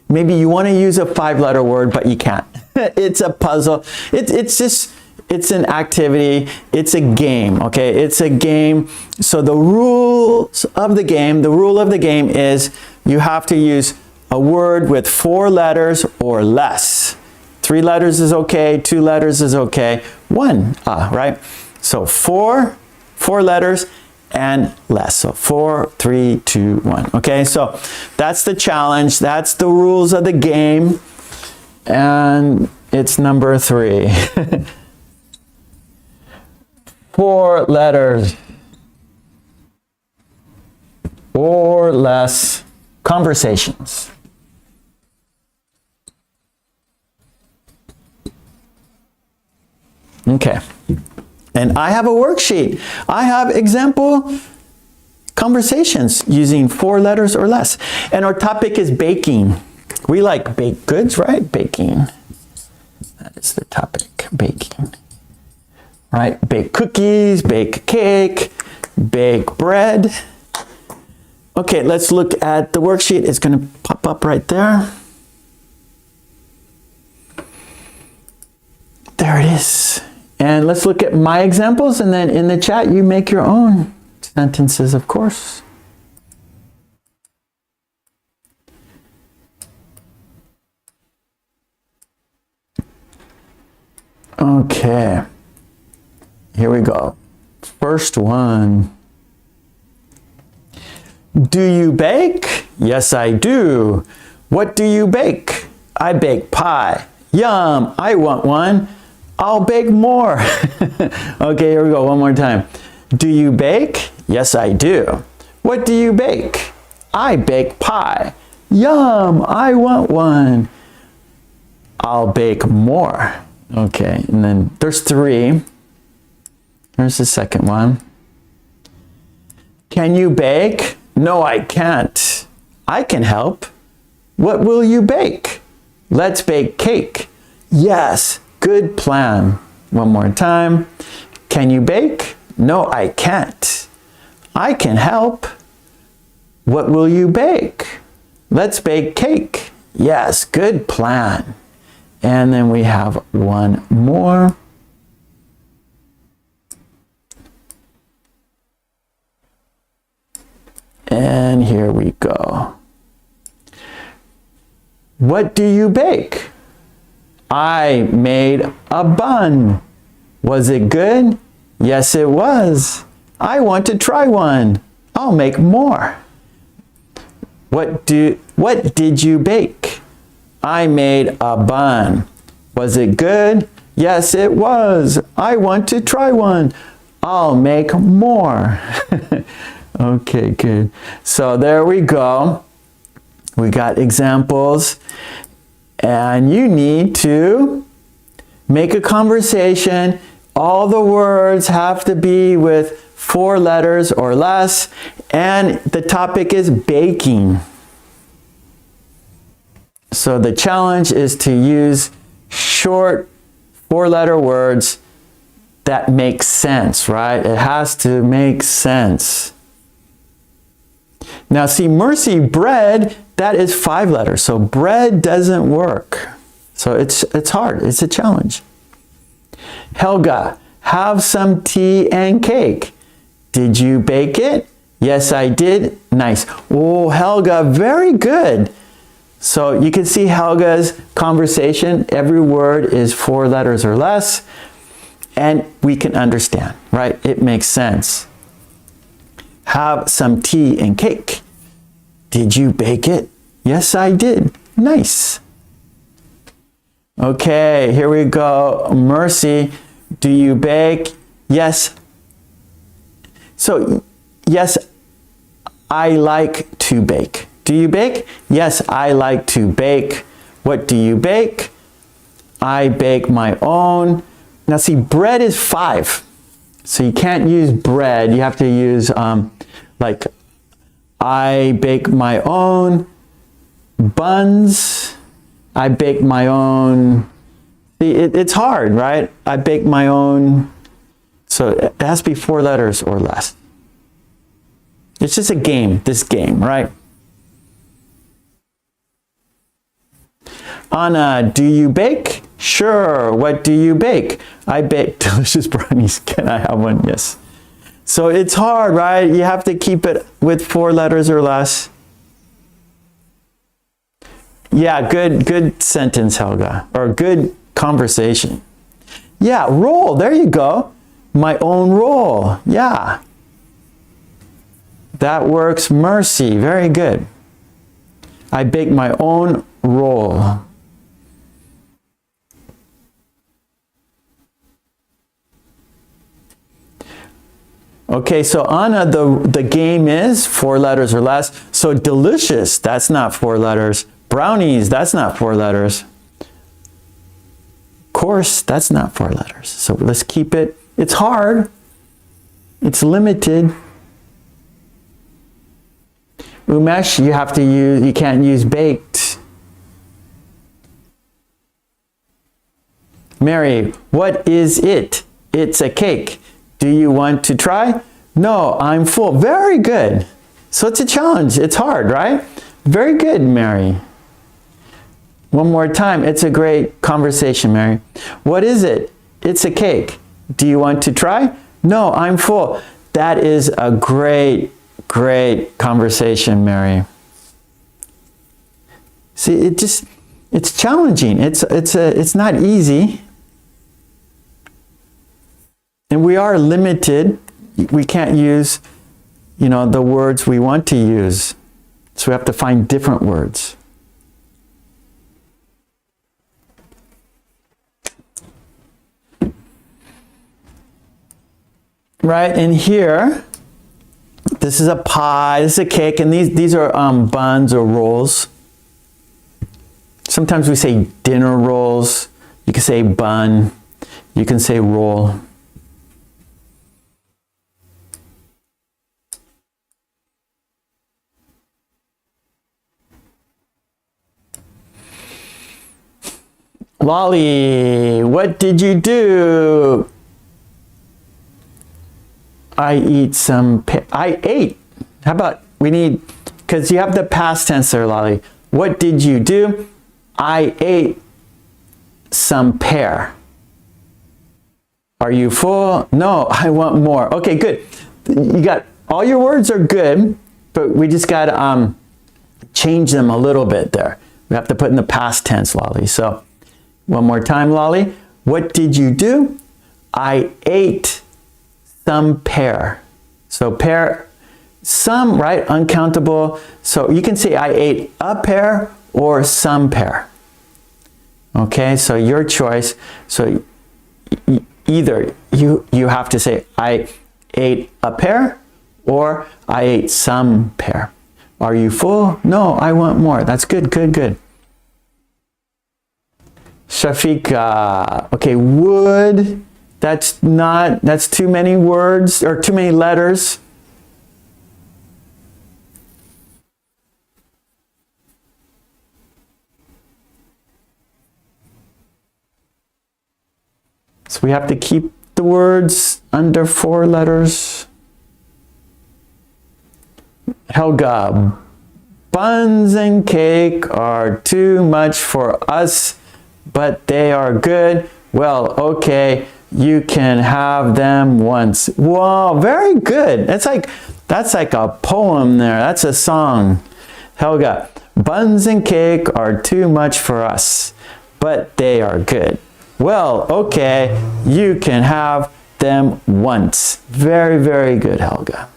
maybe you want to use a 5-letter word, but you can't. It's a puzzle. It's an activity. It's a game, okay? It's a game. So the rule of the game is you have to use a word with 4 letters or less. 3 letters is okay, 2 letters is okay, 1, right? So 4 letters and less. So 4, 3, 2, 1. Okay, so that's the challenge. That's the rules of the game. And it's number 3. 4 letters or less conversations. Okay. And I have a worksheet. I have example conversations using 4 letters or less. And our topic is baking. We like baked goods, right? Baking. That is the topic, baking. Right? Bake cookies, bake cake, bake bread. Okay, let's look at the worksheet. It's going to pop up right there. There it is. And let's look at my examples, and then in the chat you make your own sentences, of course. Okay, here we go. First one. Do you bake? Yes, I do. What do you bake? I bake pie. Yum, I want one. I'll bake more. Okay, here we go, one more time. Do you bake? Yes, I do. What do you bake? I bake pie. Yum, I want one. I'll bake more. Okay, and then there's 3. Here's the second one. Can you bake? No, I can't. I can help. What will you bake? Let's bake cake. Yes, good plan. One more time. Can you bake? No, I can't. I can help. What will you bake? Let's bake cake. Yes, good plan. And then we have one more. And here we go. What do you bake? I made a bun. Was it good? Yes, it was. I want to try one. I'll make more. What did you bake? I made a bun. Was it good? Yes, it was. I want to try one. I'll make more. Okay, good. So there we go. We got examples. And you need to make a conversation. All the words have to be with 4 letters or less. And the topic is baking. So the challenge is to use short 4-letter words that make sense, right? It has to make sense. Now see, mercy, bread, that is 5 letters. So bread doesn't work. So it's hard. It's a challenge. Helga, have some tea and cake. Did you bake it? Yes, I did. Nice. Oh, Helga, very good. So you can see Helga's conversation. Every word is 4 letters or less. And we can understand, right? It makes sense. Have some tea and cake. Did you bake it? Yes, I did. Nice. Okay, here we go. Mercy, do you bake? Yes. So, yes, I like to bake. Do you bake? Yes, I like to bake. What do you bake? I bake my own. Now see, bread is 5. So you can't use bread. You have to use like, I bake my own buns. I bake my own. See, it's hard, right? I bake my own. So it has to be 4 letters or less. It's just a game, this game, right? Anna, do you bake? Sure. What do you bake? I bake delicious brownies. Can I have one? Yes. So it's hard, right? You have to keep it with 4 letters or less. Yeah, good sentence, Helga. Or good conversation. Yeah, roll. There you go. My own roll. Yeah. That works. Mercy. Very good. I bake my own roll. Okay, so Anna, the game is 4 letters or less. So delicious, that's not 4 letters. Brownies, that's not 4 letters. Course, that's not 4 letters. So let's keep it. It's hard. It's limited. Umesh, you have to use, you can't use baked. Mary, what is it? It's a cake. Do you want to try? No, I'm full. Very good. So it's a challenge. It's hard, right? Very good, Mary. One more time. It's a great conversation, Mary. What is it? It's a cake. Do you want to try? No, I'm full. That is a great conversation, Mary. See, it's challenging. It's not easy. And we are limited. We can't use, the words we want to use. So we have to find different words. Right, and here, this is a pie, this is a cake, and these are buns or rolls. Sometimes we say dinner rolls. You can say bun. You can say roll. Lolly, what did you do? I ate. How about because you have the past tense there, Lolly. What did you do? I ate some pear. Are you full? No, I want more. Okay, good. You got, all your words are good, but we just got to change them a little bit there. We have to put in the past tense, Lolly. So, one more time, Lolly. What did you do? I ate some pear. So pear, some, right? Uncountable. So you can say I ate a pear or some pear. Okay, so your choice. So either you have to say I ate a pear or I ate some pear. Are you full? No, I want more. That's good, good, good. Shafika, okay, would, that's too many words or too many letters. So we have to keep the words under 4 letters. Helga, buns and cake are too much for us, but they are good. Well, okay, you can have them once. Wow, very good. That's like a poem there. That's a song. Helga, buns and cake are too much for us, but they are good. Well, okay, you can have them once. Very, very good, Helga.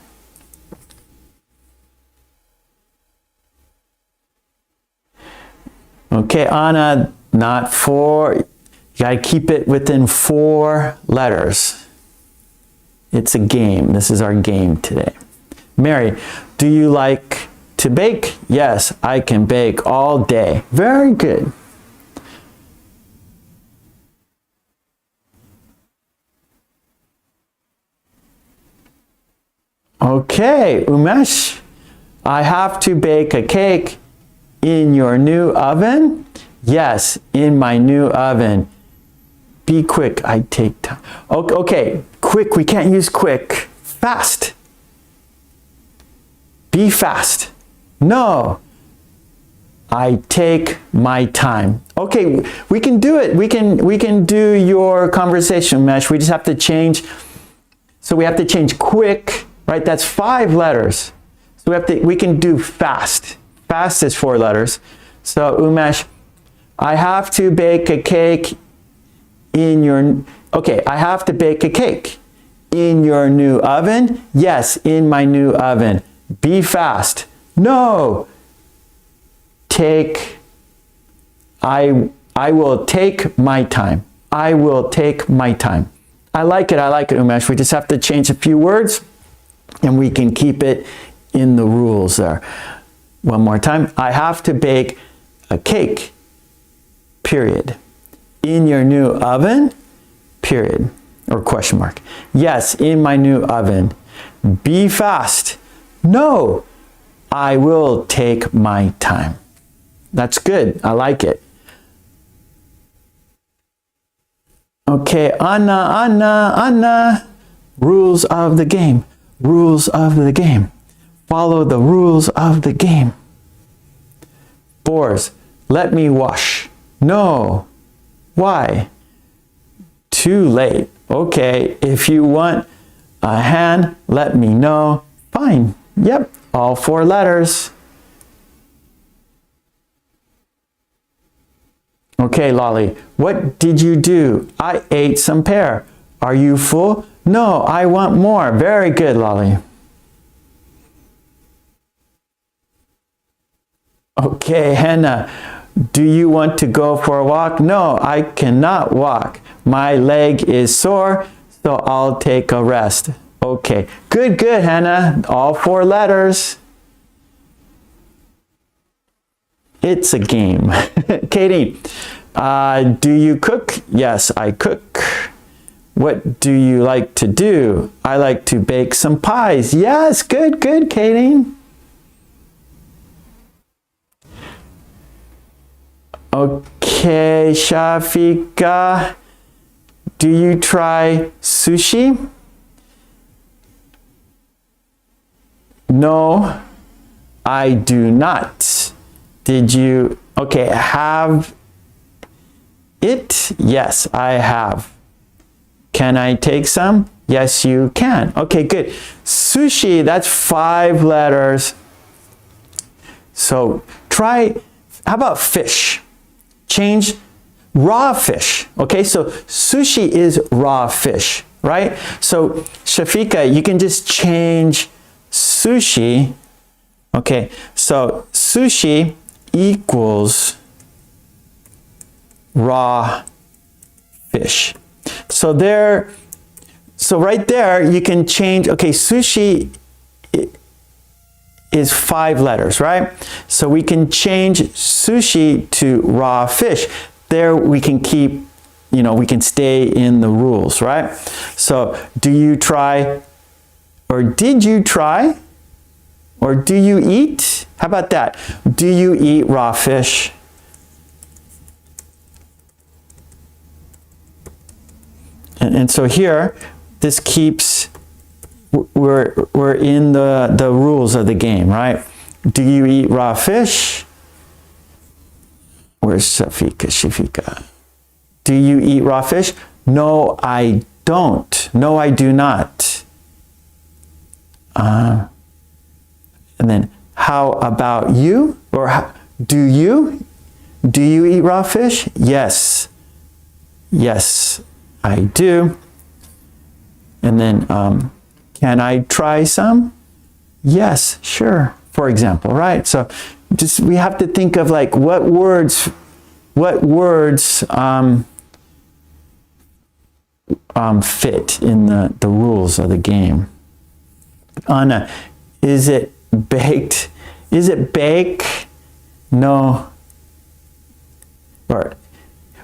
Okay, Anna, not 4. You got to keep it within 4 letters. It's a game. This is our game today. Mary, do you like to bake? Yes, I can bake all day. Very good. Okay, Umesh, I have to bake a cake in your new oven? Yes, in my new oven. Be quick, I take time. Okay, quick, we can't use quick. Fast. Be fast. No, I take my time. Okay, we can do it. We can do your conversation mesh. We just have to change. So we have to change quick, right? That's 5 letters. So we can do fast. Fast is 4 letters. So Umesh, I have to bake a cake in your, okay, I have to bake a cake in your new oven? Yes, in my new oven. Be fast. No. I will take my time. I will take my time. I like it, Umesh. We just have to change a few words and we can keep it in the rules there. One more time. I have to bake a cake, period. In your new oven, period, or question mark. Yes, in my new oven. Be fast. No, I will take my time. That's good. I like it. Okay, Anna. Rules of the game. Rules of the game. Follow the rules of the game. Boars, let me wash. No. Why? Too late. Okay, if you want a hand, let me know. Fine. Yep, all 4 letters. Okay, Lolly, what did you do? I ate some pear. Are you full? No, I want more. Very good, Lolly. Okay, Hannah, do you want to go for a walk? No, I cannot walk. My leg is sore, so I'll take a rest. Okay, good, Hannah. All 4 letters. It's a game. Katie, do you cook? Yes, I cook. What do you like to do? I like to bake some pies. Yes, good, Katie. Okay, Shafika, do you try sushi? No, I do not. Did you, okay, have it? Yes, I have. Can I take some? Yes, you can. Okay, good. Sushi, that's 5 letters. So try, how about fish? Change raw fish. Okay, so sushi is raw fish, right? So Shafika, you can just change sushi. Okay, so sushi equals raw fish. So right there you can change, okay, sushi is 5 letters, right? So we can change sushi to raw fish. There we can keep, we can stay in the rules, right? So do you try, or did you try, or do you eat? How about that? Do you eat raw fish? And so here, this keeps, we're in the rules of the game, right? Do you eat raw fish? Where's Shafika? Do you eat raw fish? No, I don't. No, I do not. And then, how about you? Or do you? Do you eat raw fish? Yes. Yes, I do. And then, can I try some? Yes, sure. For example, right? So just we have to think of like what words fit in the rules of the game. Anna, is it baked? Is it bake? No. Or,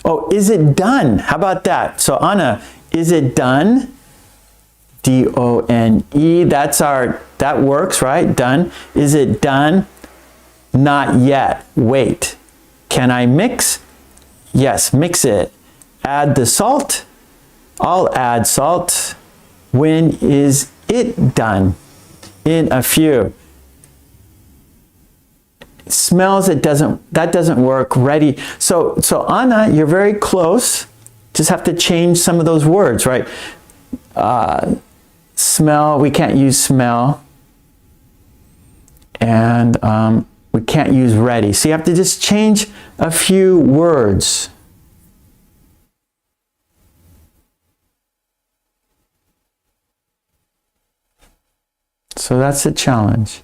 oh, is it done? How about that? So Anna, is it done? D-O-N-E, that works, right? Done. Is it done? Not yet. Wait. Can I mix? Yes, mix it. Add the salt? I'll add salt. When is it done? In a few. Smells, that doesn't work. Ready. So Anna, you're very close. Just have to change some of those words, right? Smell, we can't use smell. And we can't use ready. So you have to just change a few words. So that's a challenge.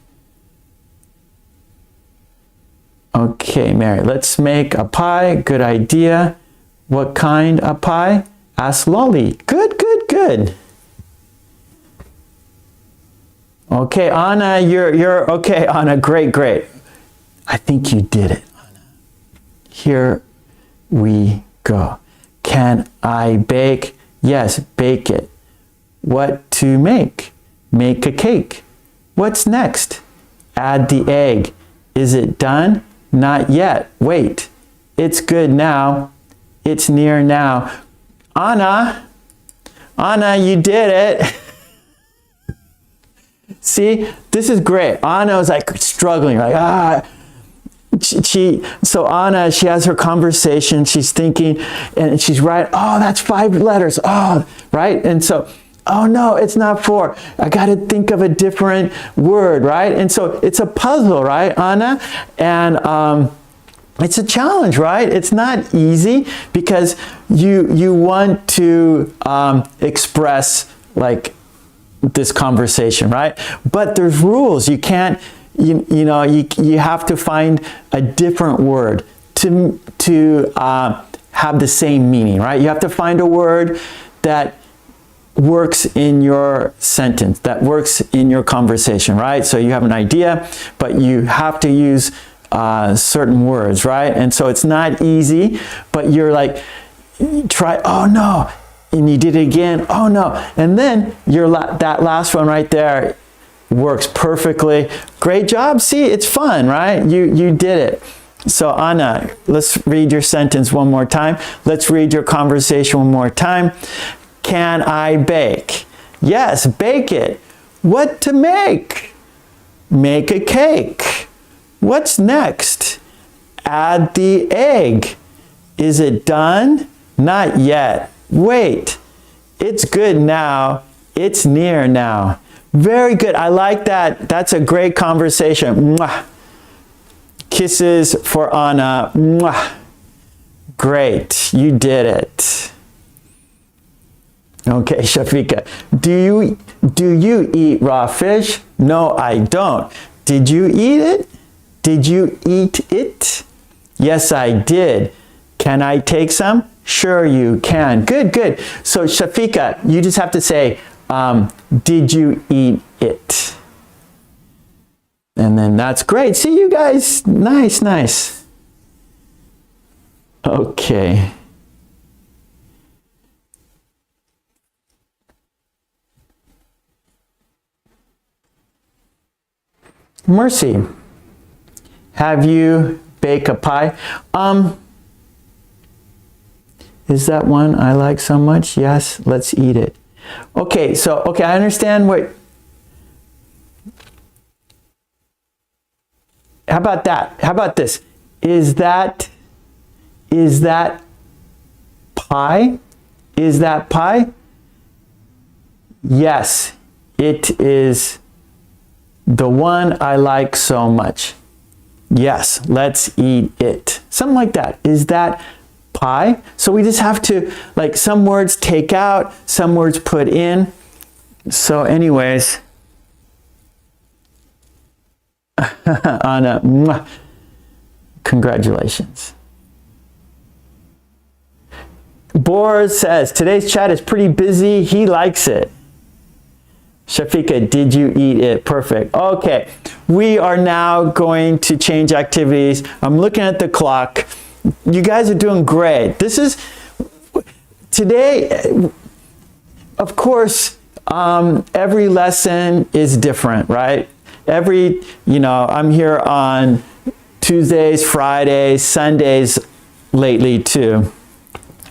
Okay, Mary, let's make a pie. Good idea. What kind of pie? Ask Lolly. Good, good, good. Okay, Anna, you're okay, Anna. Great, great. I think you did it, Anna. Here we go. Can I bake? Yes, bake it. What to make? Make a cake. What's next? Add the egg. Is it done? Not yet. Wait. It's good now. It's near now. Anna, you did it. See, this is great. Anna was like struggling, like, so Anna, she has her conversation, she's thinking, and she's right, oh, that's 5 letters, oh, right? And so, oh no, it's not 4. I got to think of a different word, right? And so it's a puzzle, right, Anna? And it's a challenge, right? It's not easy because you want to express like this conversation, right? But there's rules. You can't, you have to find a different word to have the same meaning, right? You have to find a word that works in your sentence, that works in your conversation, right? So you have an idea, but you have to use certain words, right? And so it's not easy, but you're like, try, oh no, and you did it again, oh no, and then that last one right there works perfectly. Great job. See, it's fun, right? You did it. So Anna, let's read your sentence one more time. Let's read your conversation one more time. Can I bake? Yes, bake it. What to make? Make a cake. What's next? Add the egg. Is it done? Not yet. Wait. It's good now. It's near now. Very good. I like that. That's a great conversation. Mwah. Kisses for Anna. Mwah. Great. You did it. Okay, Shafika. Do you eat raw fish? No, I don't. Did you eat it? Did you eat it? Yes, I did. Can I take some? Sure you can. Good, good. So Shafika, you just have to say, did you eat it? And then that's great. See you guys. Nice, nice. Okay. Mercy, have you baked a pie? Is that one I like so much? Yes, let's eat it. Okay, so, okay, I understand what, how about that? How about this? Is that pie? Is that pie? Yes, it is the one I like so much. Yes, let's eat it. Something like that. Is that pie? So we just have to, like, some words take out, some words put in. So anyways, Anna, congratulations. Boris says, today's chat is pretty busy. He likes it. Shafika, did you eat it? Perfect. Okay, we are now going to change activities. I'm looking at the clock. You guys are doing great. This is, today, of course, every lesson is different, right? I'm here on Tuesdays, Fridays, Sundays lately too.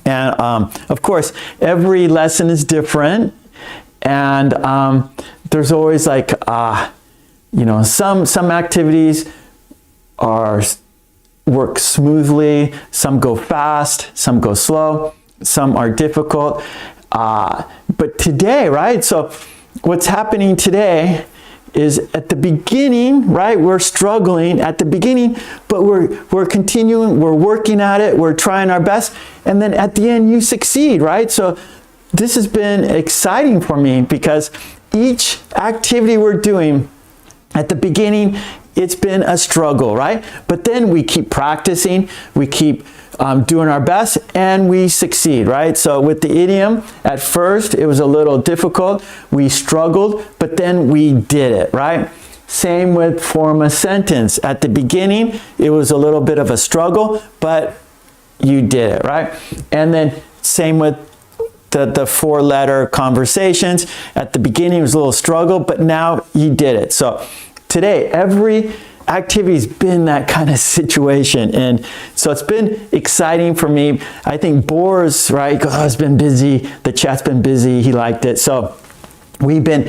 And of course, every lesson is different. And there's always like, some activities work smoothly, some go fast, some go slow, some are difficult. But today, right? So what's happening today is at the beginning, right? We're struggling at the beginning, but we're continuing, we're working at it, we're trying our best. And then at the end, you succeed, right? So this has been exciting for me because each activity we're doing at the beginning, it's been a struggle, right? But then we keep practicing, we keep doing our best, and we succeed, right? So with the idiom, at first it was a little difficult. We struggled, but then we did it, right? Same with form a sentence. At the beginning, it was a little bit of a struggle, but you did it, right? And then same with the four-letter conversations. At the beginning, it was a little struggle, but now you did it. So today, every activity's been that kind of situation. And so it's been exciting for me. I think Boris, right? Oh, it's been busy. The chat's been busy. He liked it. So we've been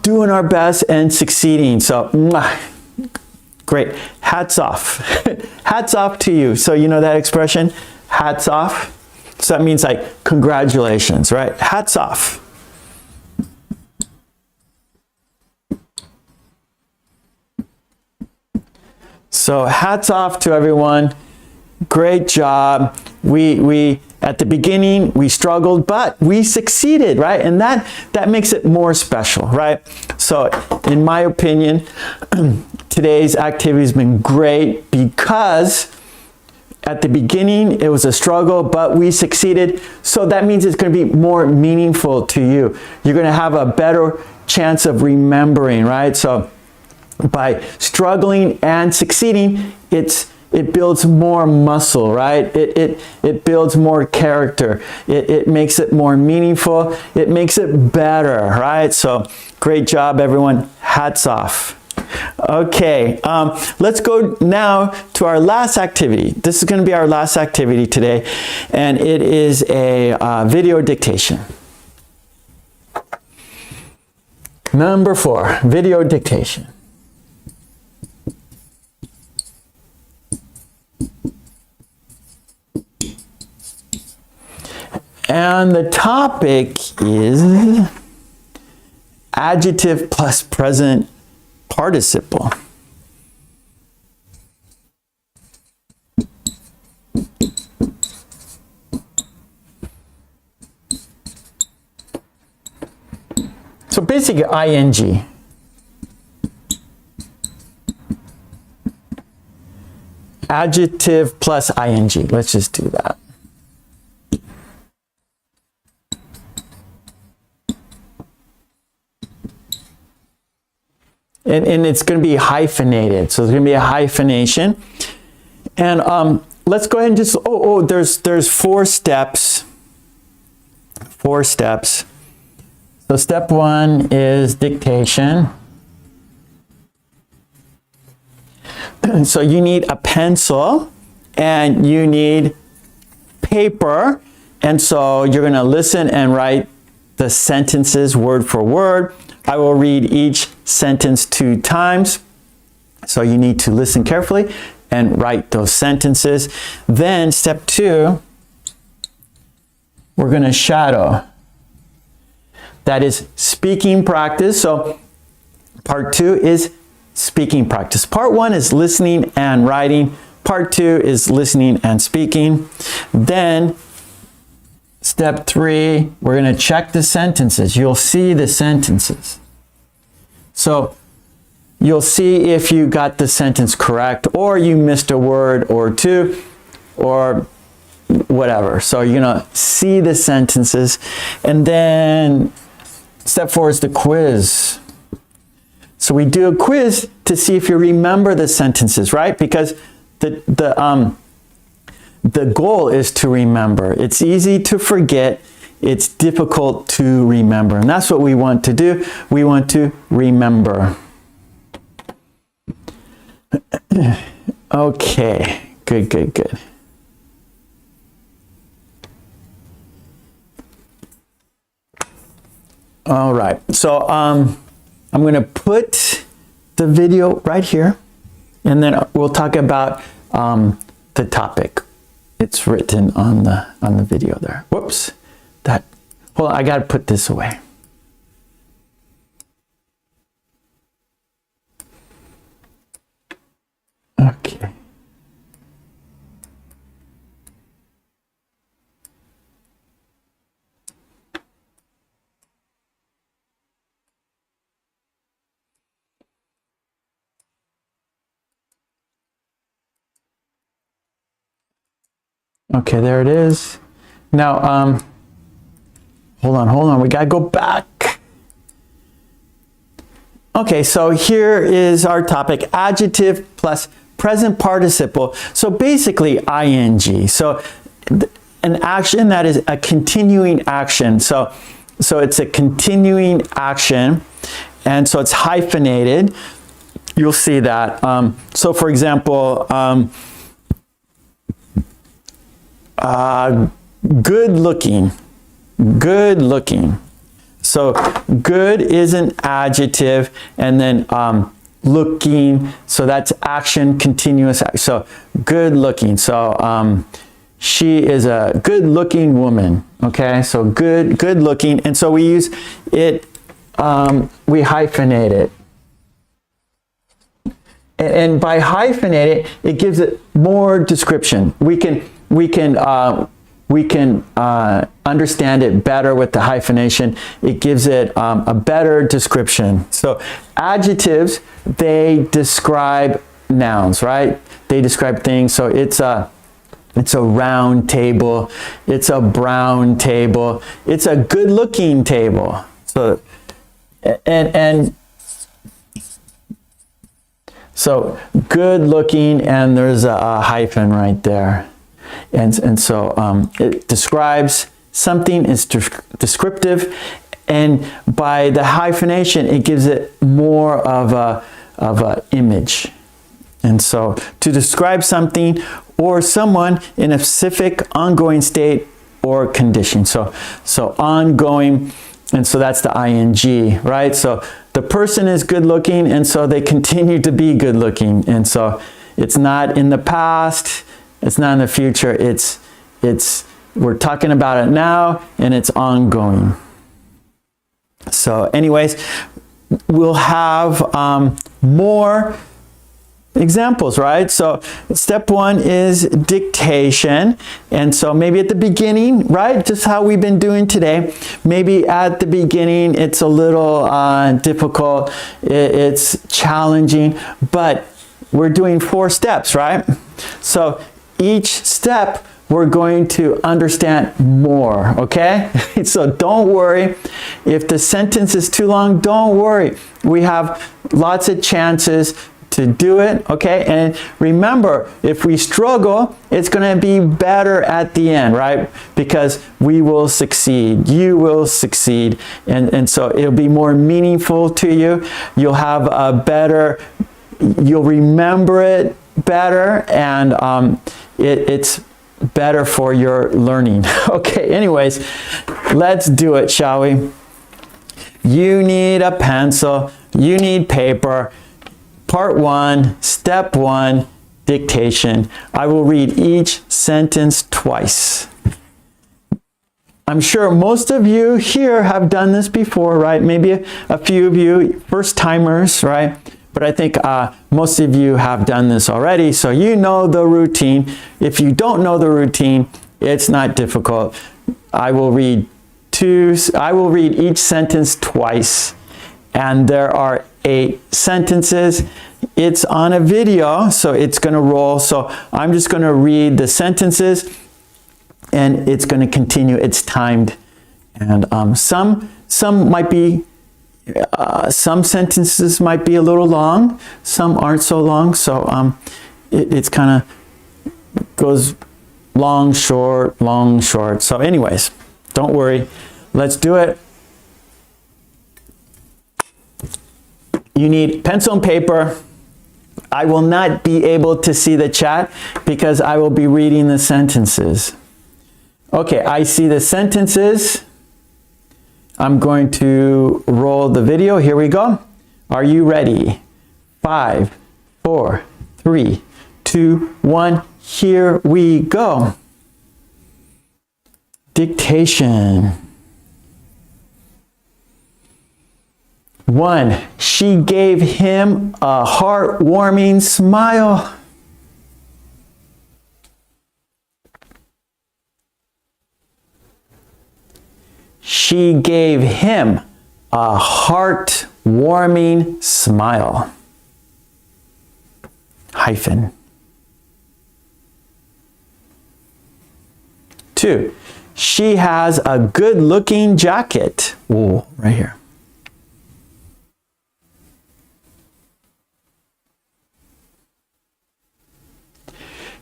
doing our best and succeeding. So great. Hats off. Hats off to you. So you know that expression? Hats off. So that means like congratulations, right? Hats off. So hats off to everyone. Great job. We at the beginning we struggled, but we succeeded, right? And that makes it more special, right? So in my opinion, today's activity has been great because at the beginning it was a struggle, but we succeeded. So that means it's going to be more meaningful to you. You're going to have a better chance of remembering, right? So by struggling and succeeding, it builds more muscle, right? It builds more character. It makes it more meaningful. It makes it better, right? So great job, everyone. Hats off. Okay, let's go now to our last activity. This is going to be our last activity today, and it is a video dictation. Number 4, video dictation. And the topic is adjective plus present participle. So basically ing. Adjective plus ing. Let's just do that. And it's going to be hyphenated. So there's going to be a hyphenation. And let's go ahead and just, there's 4 steps. 4 steps. So step 1 is dictation. So you need a pencil and you need paper. And so you're going to listen and write the sentences word for word. I will read each sentence 2 times. So you need to listen carefully and write those sentences. Then step 2 we're going to shadow. That is speaking practice. So part 2 is speaking practice. Part 1 is listening and writing. Part 2 is listening and speaking. Then step 3, we're going to check the sentences. You'll see the sentences. So you'll see if you got the sentence correct, or you missed a word or two, or whatever. So you're going to see the sentences. And then step 4 is the quiz. So we do a quiz to see if you remember the sentences, right? Because the goal is to remember. It's easy to forget. It's difficult to remember. And that's what we want to do. We want to remember. Okay, good. All right, so I'm going to put the video right here, and then we'll talk about the topic. It's written on the video there. Whoops, hold on, I got to put this away. Okay. Okay, there it is. Now, hold on. We gotta go back. Okay, so here is our topic: adjective plus present participle. So basically, ing. So an action that is a continuing action. So it's a continuing action, and so it's hyphenated. You'll see that. So for example, good looking. So good is an adjective, and then looking, so that's action, continuous action. So good looking. So she is a good looking woman. Okay, so good looking, and so we use it, we hyphenate it. And by hyphenate it gives it more description. We can understand it better with the hyphenation. It gives it a better description. So adjectives, they describe nouns, right? They describe things. So it's a round table. It's a brown table. It's a good-looking table. So so good-looking, and there's a hyphen right there. And so it describes something, is descriptive, and by the hyphenation it gives it more of a image. And so to describe something or someone in a specific ongoing state or condition. So ongoing, and so that's the ing, right? So the person is good looking, and so they continue to be good looking. And so it's not in the past, it's not in the future, it's we're talking about it now, and it's ongoing. So anyways, we'll have more examples, right? So step 1 is dictation. And so maybe at the beginning, right, just how we've been doing today, maybe at the beginning it's a little difficult, it's challenging, but we're doing 4 steps, right? So each step we're going to understand more, okay? So don't worry. If the sentence is too long, don't worry. We have lots of chances to do it, okay? And remember, if we struggle, it's going to be better at the end, right? Because we will succeed. You will succeed. And so it'll be more meaningful to you. You'll have a better, you'll remember it better, and it's better for your learning. Okay, anyways, let's do it, shall we? You need a pencil, you need paper. Part 1, step 1, dictation. I will read each sentence twice. I'm sure most of you here have done this before, right? Maybe a few of you first timers, right? But I think most of you have done this already, so you know the routine. If you don't know the routine, it's not difficult. I will read each sentence twice, and there are 8 sentences. It's on a video, so it's going to roll. So I'm just going to read the sentences, and it's going to continue. It's timed, and some might be. Some sentences might be a little long, some aren't so long, so it's kind of goes long, short, long, short. So anyways, don't worry, let's do it. You need pencil and paper. I will not be able to see the chat because I will be reading the sentences. Okay, I see the sentences. I'm going to roll the video. Here we go. Are you ready? 5, 4, 3, 2, 1. Here we go. Dictation. 1. She gave him a heartwarming smile. She gave him a heart-warming smile. Hyphen. 2. She has a good-looking jacket. Ooh, right here.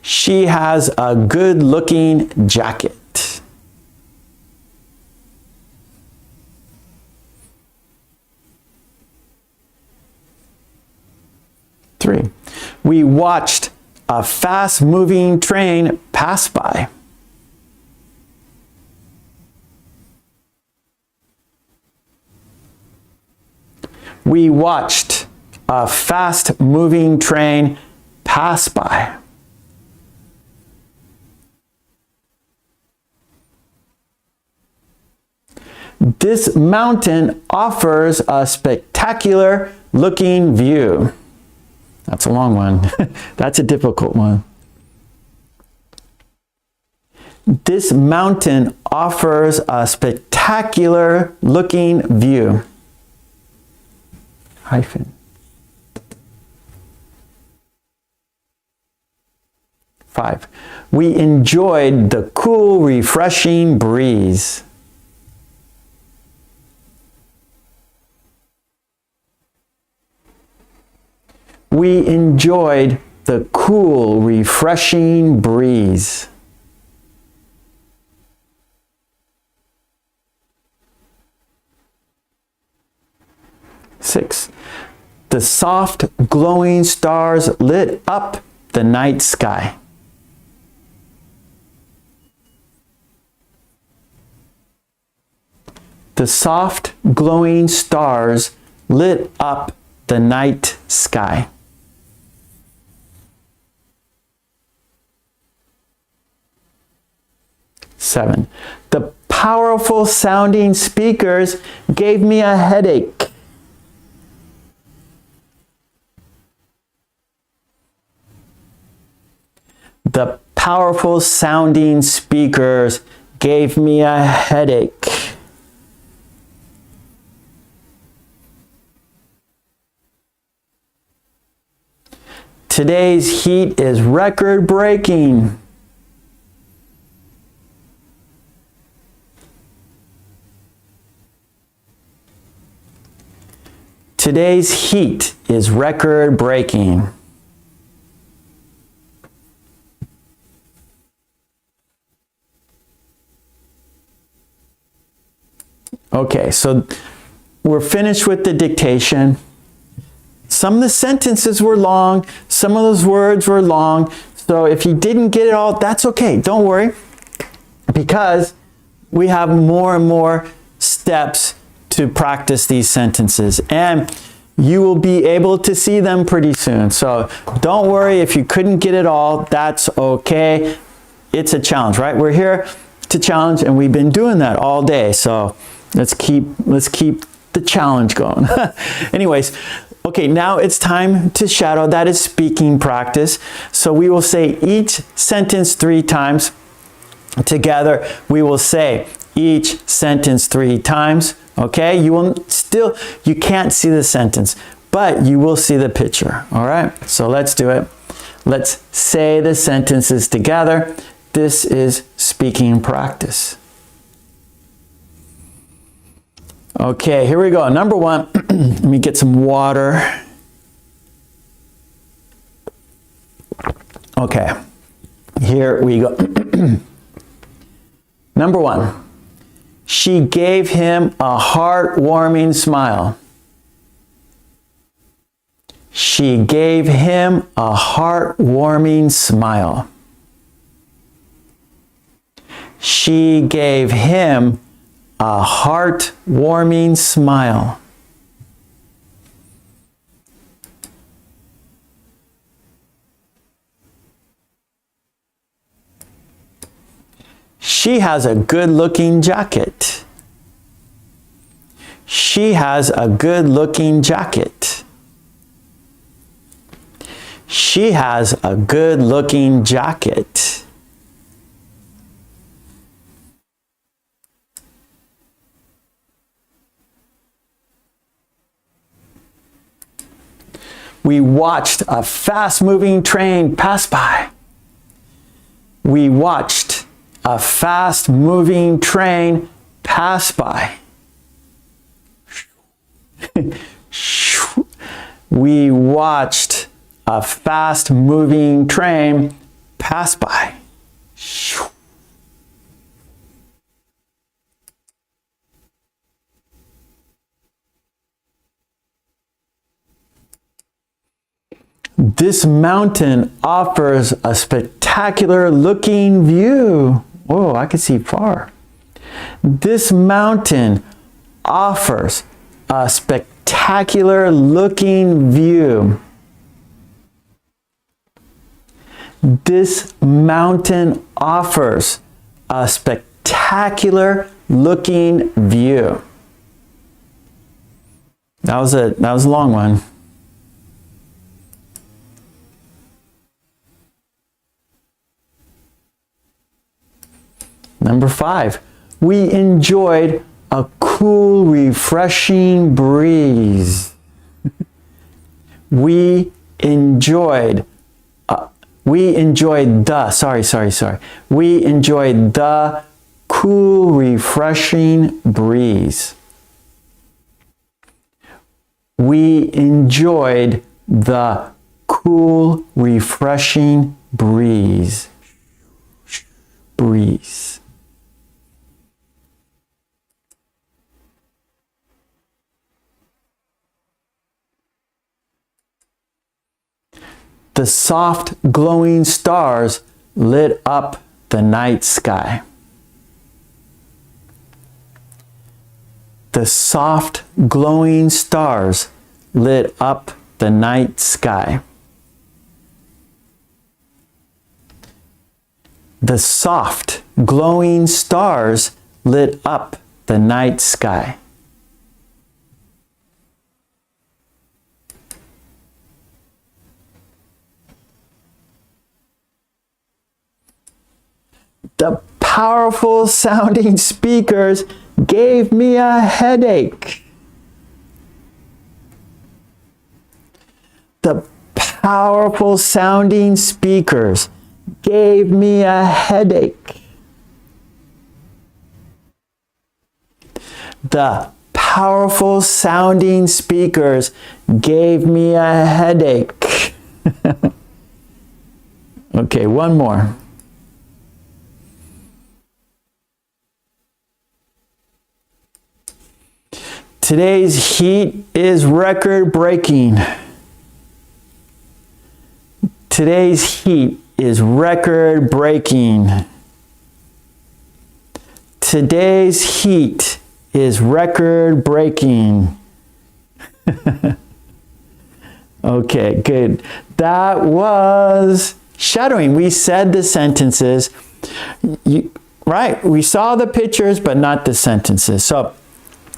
She has a good-looking jacket. 3. We watched a fast-moving train pass by. We watched a fast-moving train pass by. This mountain offers a spectacular looking view. That's a long one. That's a difficult one. This mountain offers a spectacular looking view. Hyphen. 5. We enjoyed the cool, refreshing breeze. We enjoyed the cool, refreshing breeze. Six. The soft, glowing stars lit up the night sky. The soft, glowing stars lit up the night sky. 7. The powerful sounding speakers gave me a headache. The powerful sounding speakers gave me a headache. Today's heat is record-breaking. Today's heat is record-breaking. Okay, so we're finished with the dictation. Some of the sentences were long, some of those words were long, so if you didn't get it all, that's okay, don't worry, because we have more and more steps to practice these sentences, and you will be able to see them pretty soon. So don't worry if you couldn't get it all, that's okay. It's a challenge, right? We're here to challenge, and we've been doing that all day. So let's keep the challenge going. Anyways, okay, now it's time to shadow. That is speaking practice. So we will say each sentence 3 times. Together, we will say each sentence 3 times. Okay, you can't see the sentence, but you will see the picture. All right, so let's do it. Let's say the sentences together. This is speaking practice. Okay, here we go. Number 1, let me get some water. Okay, here we go. Number 1, she gave him a heartwarming smile. She gave him a heartwarming smile. She gave him a heartwarming smile. She has a good-looking jacket. She has a good-looking jacket. She has a good-looking jacket. We watched a fast-moving train pass by. We watched a fast-moving train pass by. We watched a fast-moving train pass by. This mountain offers a spectacular looking view. Whoa, I can see far. This mountain offers a spectacular looking view. This mountain offers a spectacular looking view. That was a long one. Number 5, we enjoyed a cool, refreshing breeze. We enjoyed the cool, refreshing breeze. We enjoyed the cool, refreshing breeze. Breeze. The soft, glowing stars lit up the night sky. The soft, glowing stars lit up the night sky. The soft, glowing stars lit up the night sky. The powerful sounding speakers gave me a headache. The powerful sounding speakers gave me a headache. The powerful sounding speakers gave me a headache. Okay, one more. Today's heat is record-breaking. Today's heat is record-breaking. Today's heat is record-breaking. Okay, good. That was shadowing. We said the sentences. right, we saw the pictures, but not the sentences. So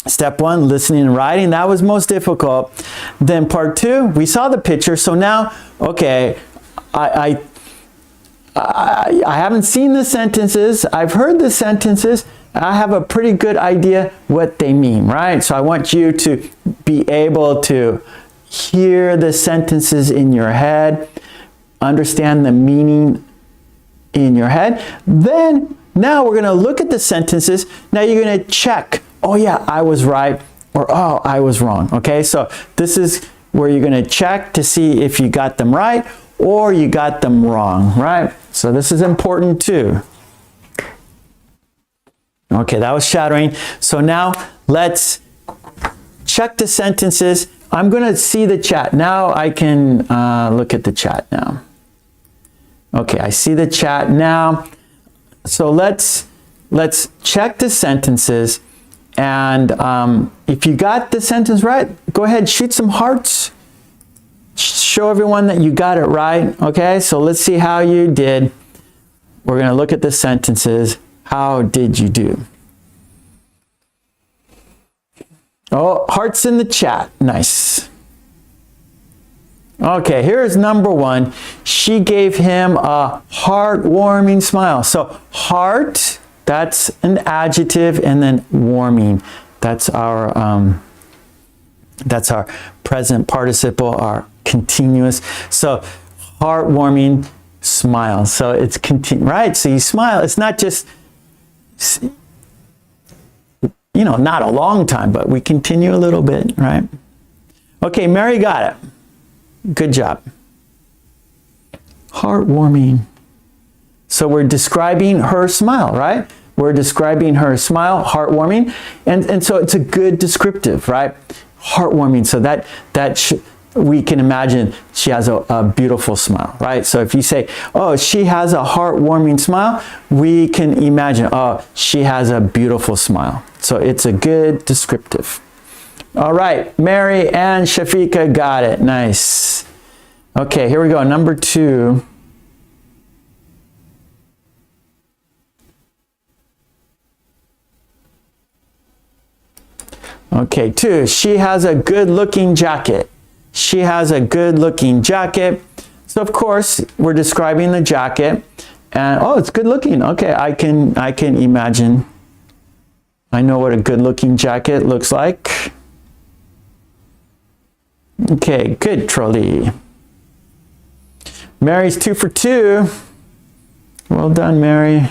step one, listening and writing, that was most difficult. Then part two, we saw the picture. So now, okay, I haven't seen the sentences. I've heard the sentences. I have a pretty good idea what they mean, right? So I want you to be able to hear the sentences in your head, understand the meaning in your head. Then, now we're going to look at the sentences. Now you're going to check, oh yeah, I was right, or oh, I was wrong. Okay, so this is where you're going to check to see if you got them right or you got them wrong, right? So this is important too. Okay, that was shadowing. So now let's check the sentences. I'm going to see the chat. Now I can look at the chat now. Okay, I see the chat now. So let's check the sentences. And if you got the sentence right, go ahead, shoot some hearts. Show everyone that you got it right. Okay, so let's see how you did. We're going to look at the sentences. How did you do? Oh, hearts in the chat. Nice. Okay, here's number one. She gave him a heartwarming smile. So heart, that's an adjective, and then warming. That's our present participle, our continuous. So heartwarming smile. So it's right? So you smile. It's not just, you know, not a long time, but we continue a little bit, right? Okay, Mary got it. Good job. Heartwarming. So we're describing her smile, right? We're describing her smile, heartwarming. And so it's a good descriptive, right? Heartwarming. So we can imagine she has a beautiful smile, right? So if you say, oh, she has a heartwarming smile, we can imagine, oh, she has a beautiful smile. So it's a good descriptive. All right, Mary and Shafika got it. Nice. Okay, here we go. Number two. Okay, two. She has a good-looking jacket. She has a good-looking jacket. So of course, we're describing the jacket, and oh, it's good-looking. Okay, I can imagine. I know what a good-looking jacket looks like. Okay, good, Trolley. Mary's 2 for 2. Well done, Mary.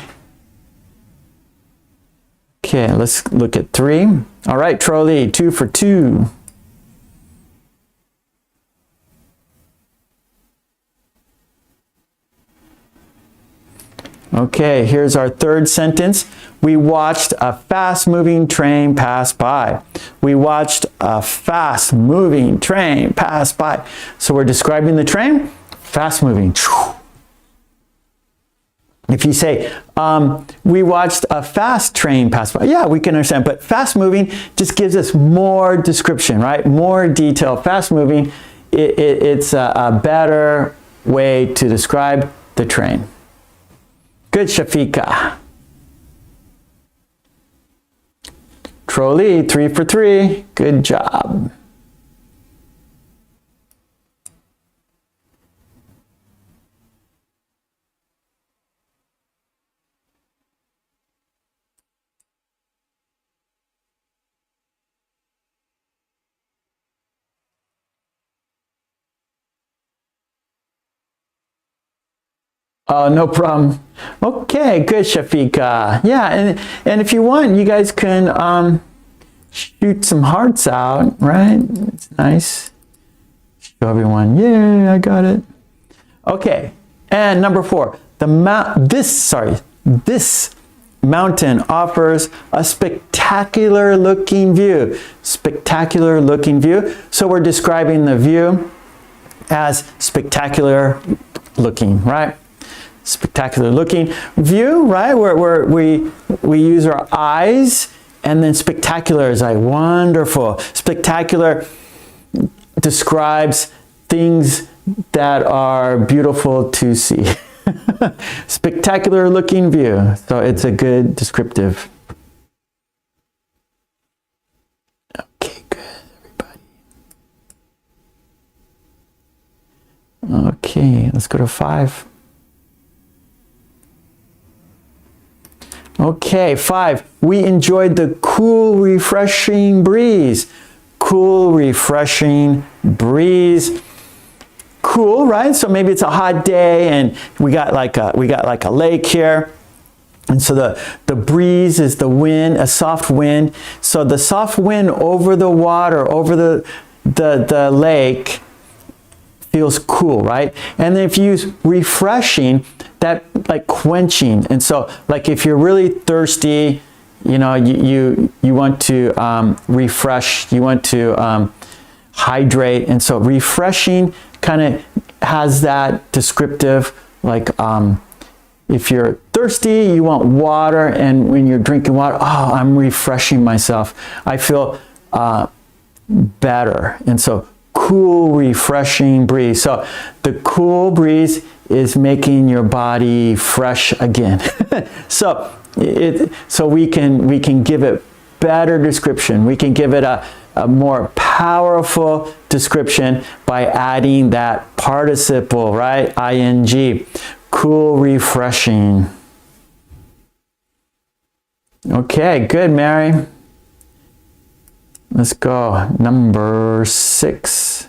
Okay, let's look at 3. All right, Trolley, 2 for 2. Okay, here's our third sentence. We watched a fast-moving train pass by. We watched a fast-moving train pass by. So we're describing the train, fast-moving. If you say, we watched a fast train pass by, yeah, we can understand, but fast-moving just gives us more description, right? More detail. Fast-moving, it's a better way to describe the train. Good, Shafika. Trolley, 3 for 3. Good job. Oh, no problem. Okay, good, Shafika. Yeah, and if you want, you guys can shoot some hearts out, right? It's nice. Show everyone, yay, I got it. Okay, and number 4. This mountain offers a spectacular looking view. Spectacular looking view. So we're describing the view as spectacular looking, right? Spectacular looking view, right? Where we use our eyes, and then spectacular is like wonderful. Spectacular describes things that are beautiful to see. Spectacular looking view. So it's a good descriptive. Okay, good, everybody. Okay, let's go to 5. Okay, 5. We enjoyed the cool, refreshing breeze. Cool, refreshing breeze. Cool, right? So maybe it's a hot day and we got like a lake here. And so the breeze is the wind, a soft wind. So the soft wind over the water, over the lake feels cool, right? And then if you use refreshing, that like quenching. And so like if you're really thirsty, you know, you want to refresh, you want to hydrate. And so refreshing kind of has that descriptive, like if you're thirsty, you want water, and when you're drinking water, oh, I'm refreshing myself. I feel better. And so cool, refreshing breeze. So the cool breeze is making your body fresh again. So we can give it better description. We can give it a more powerful description by adding that participle, right? ing. Cool, refreshing. Okay, good, Mary. Let's go. Number 6.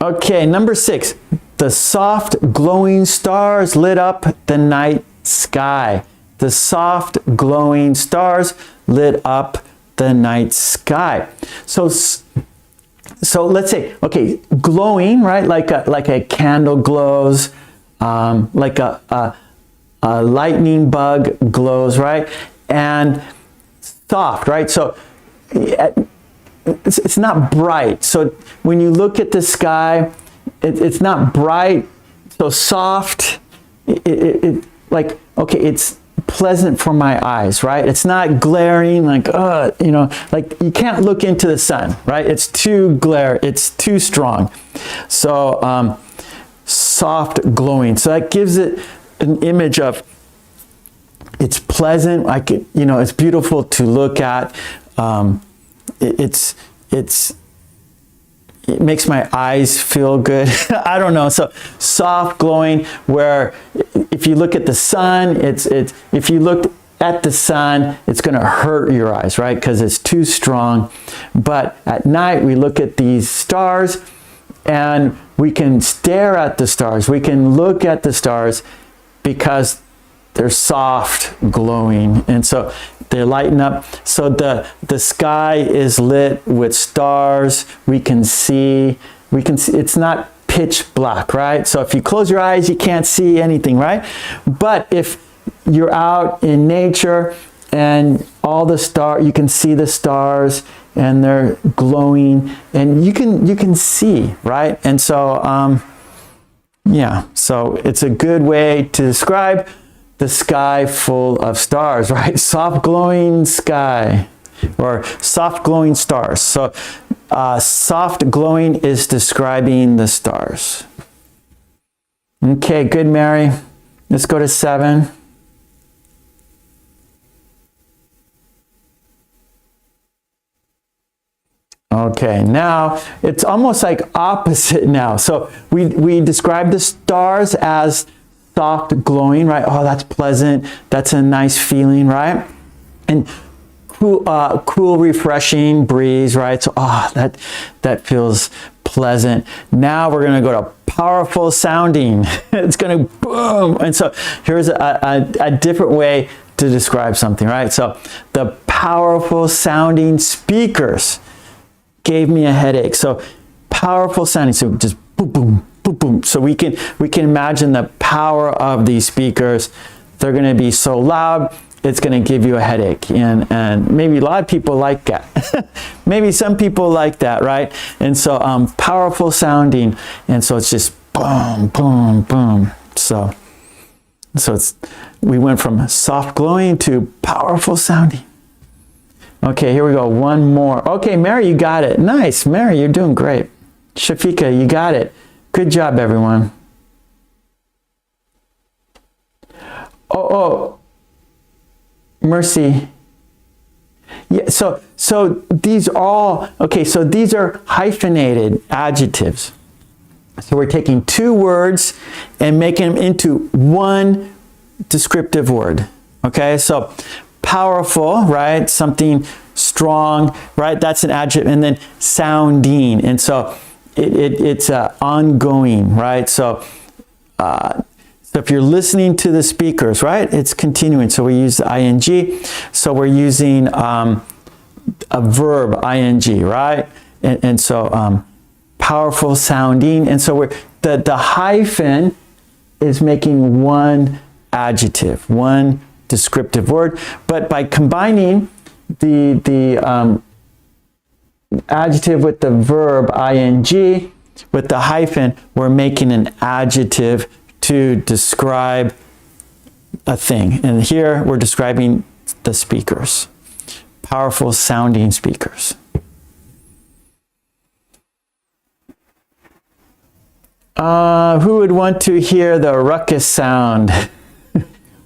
Okay, number 6. The soft glowing stars lit up the night sky. The soft glowing stars lit up the night sky. So let's say, okay, glowing, right? Like a candle glows, like a lightning bug glows, right? And soft, right? So it's not bright. So when you look at the sky, it's not bright, so soft. Like, okay, it's pleasant for my eyes, right? It's not glaring, like, you know, like you can't look into the sun, right? It's too it's too strong. So soft glowing. So that gives it an image of it's pleasant. You know, it's beautiful to look at. It makes my eyes feel good. I don't know. So soft glowing, where if you look at the sun, if you look at the sun, it's going to hurt your eyes, right? Because it's too strong. But at night, we look at these stars and we can stare at the stars. We can look at the stars because they're soft glowing. And so they lighten up. So the sky is lit with stars. We can see, it's not pitch black, right? So if you close your eyes, you can't see anything, right? But if you're out in nature and all the stars, you can see the stars and they're glowing and you can see, right? And so, yeah, so it's a good way to describe the sky full of stars, right? Soft glowing sky or soft glowing stars. So soft glowing is describing the stars. Okay, good, Mary. Let's go to 7. Okay, now it's almost like opposite now. So we describe the stars as soft glowing, right? Oh, that's pleasant. That's a nice feeling, right? And cool, refreshing breeze, right? So, that feels pleasant. Now we're going to go to powerful sounding. It's going to boom. And so here's a different way to describe something, right? So the powerful sounding speakers gave me a headache. So powerful sounding. So just boom, boom, boom, boom. So we can imagine the power of these speakers. They're going to be so loud, it's going to give you a headache. And maybe a lot of people like that. Maybe some people like that, right? And so powerful sounding. And so it's just boom, boom, boom. So we went from soft glowing to powerful sounding. Okay, here we go. One more. Okay, Mary, you got it. Nice. Mary, you're doing great. Shafika, you got it. Good job, everyone. Oh, Mercy. Yeah, so these all, okay, so these are hyphenated adjectives. So we're taking two words and making them into one descriptive word. Okay, so powerful, right? Something strong, right? That's an adjective. And then sounding. And so it's ongoing, right? So if you're listening to the speakers, right? It's continuing. So we use the ing. So we're using a verb, ing, right? And so powerful sounding. And so the hyphen is making one adjective, one descriptive word. But by combining the adjective with the verb ing with the hyphen, we're making an adjective to describe a thing. And here we're describing the speakers, powerful sounding speakers. Who would want to hear the ruckus sound?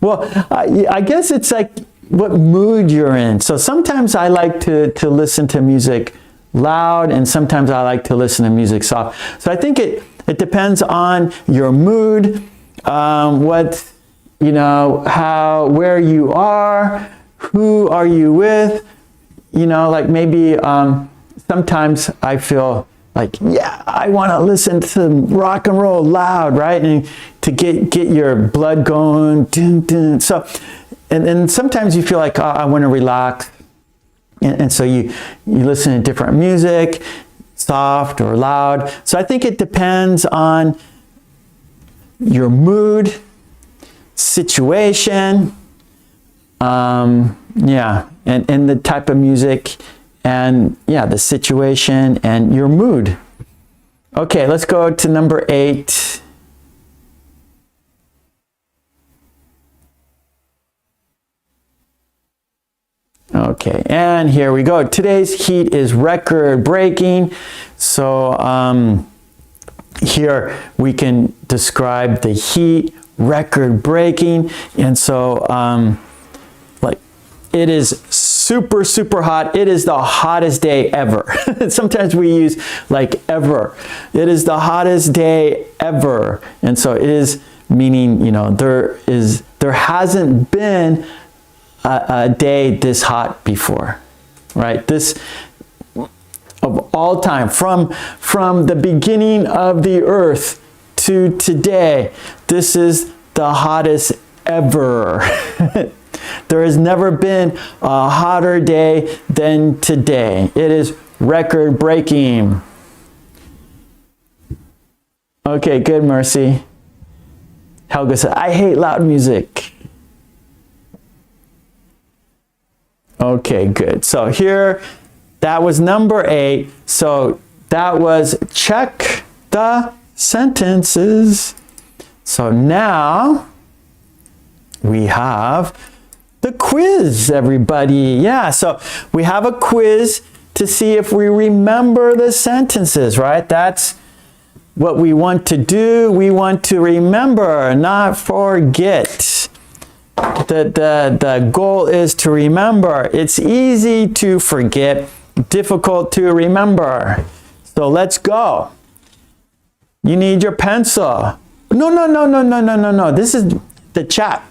Well, I guess it's like what mood you're in. So sometimes I like to listen to music loud, and sometimes I like to listen to music soft. So I think it depends on your mood, what, you know, where you are, who are you with, you know, like maybe sometimes I feel like, yeah, I want to listen to rock and roll loud, right? And to get your blood going. Dun, dun. So, and sometimes you feel like, oh, I want to relax. And so you listen to different music, soft or loud. So I think it depends on your mood, situation, yeah, and the type of music, and yeah, the situation and your mood. Okay, let's go to number 8. Okay, and here we go. Today's heat is record breaking. So here we can describe the heat, record breaking. And so like it is super, super hot. It is the hottest day ever. Sometimes we use like ever. It is the hottest day ever. And so it is meaning, you know, there hasn't been a day this hot before, right? This of all time, from the beginning of the earth to today, this is the hottest ever. There has never been a hotter day than today. It is record breaking. Okay, good, Mercy. Helga said, I hate loud music. Okay, good. So here, that was number 8. So that was check the sentences. So now we have the quiz, everybody. Yeah, so we have a quiz to see if we remember the sentences, right? That's what we want to do. We want to remember, not forget. The goal is to remember. It's easy to forget, difficult to remember. So let's go. You need your pencil. No. This is the chat.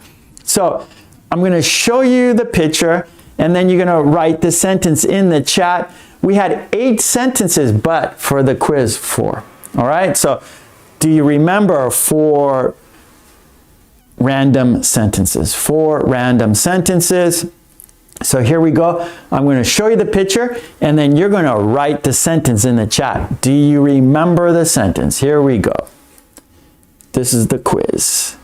So I'm going to show you the picture, and then you're going to write the sentence in the chat. We had 8 sentences, but for the quiz, 4. All right. So do you remember 4 random sentences? 4 random sentences. So here we go. I'm going to show you the picture, and then you're going to write the sentence in the chat. Do you remember the sentence? Here we go. This is the quiz.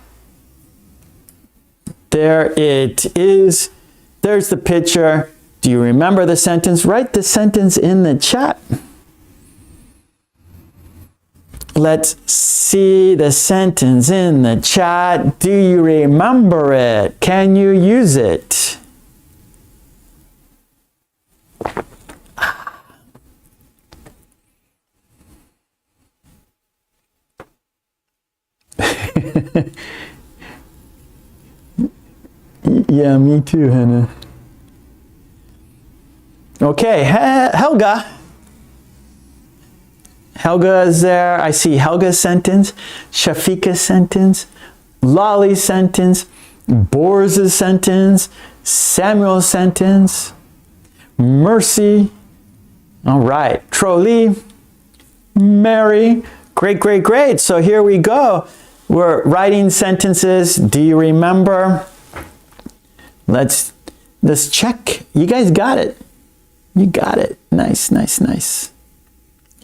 There it is. There's the picture. Do you remember the sentence? Write the sentence in the chat. Let's see the sentence in the chat. Do you remember it? Can you use it? Yeah, me too, Hannah. Okay, Helga. Helga is there. I see Helga's sentence, Shafika's sentence, Lolly's sentence, Borz's sentence, Samuel's sentence, Mercy. All right, Trolley, Mary. Great, great, great. So here we go. We're writing sentences. Do you remember? Let's check. You guys got it. You got it. Nice, nice, nice.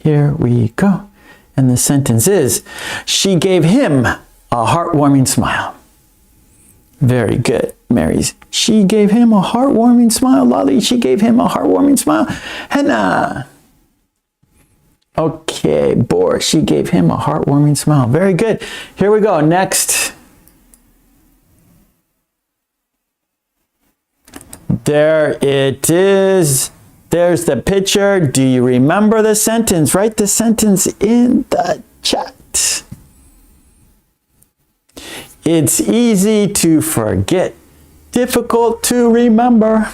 Here we go. And the sentence is, she gave him a heartwarming smile. Very good, Mary's. She gave him a heartwarming smile. Lolly, she gave him a heartwarming smile. Hannah. Okay, Bor, she gave him a heartwarming smile. Very good. Here we go. Next. There it is. There's the picture. Do you remember the sentence? Write the sentence in the chat. It's easy to forget, difficult to remember.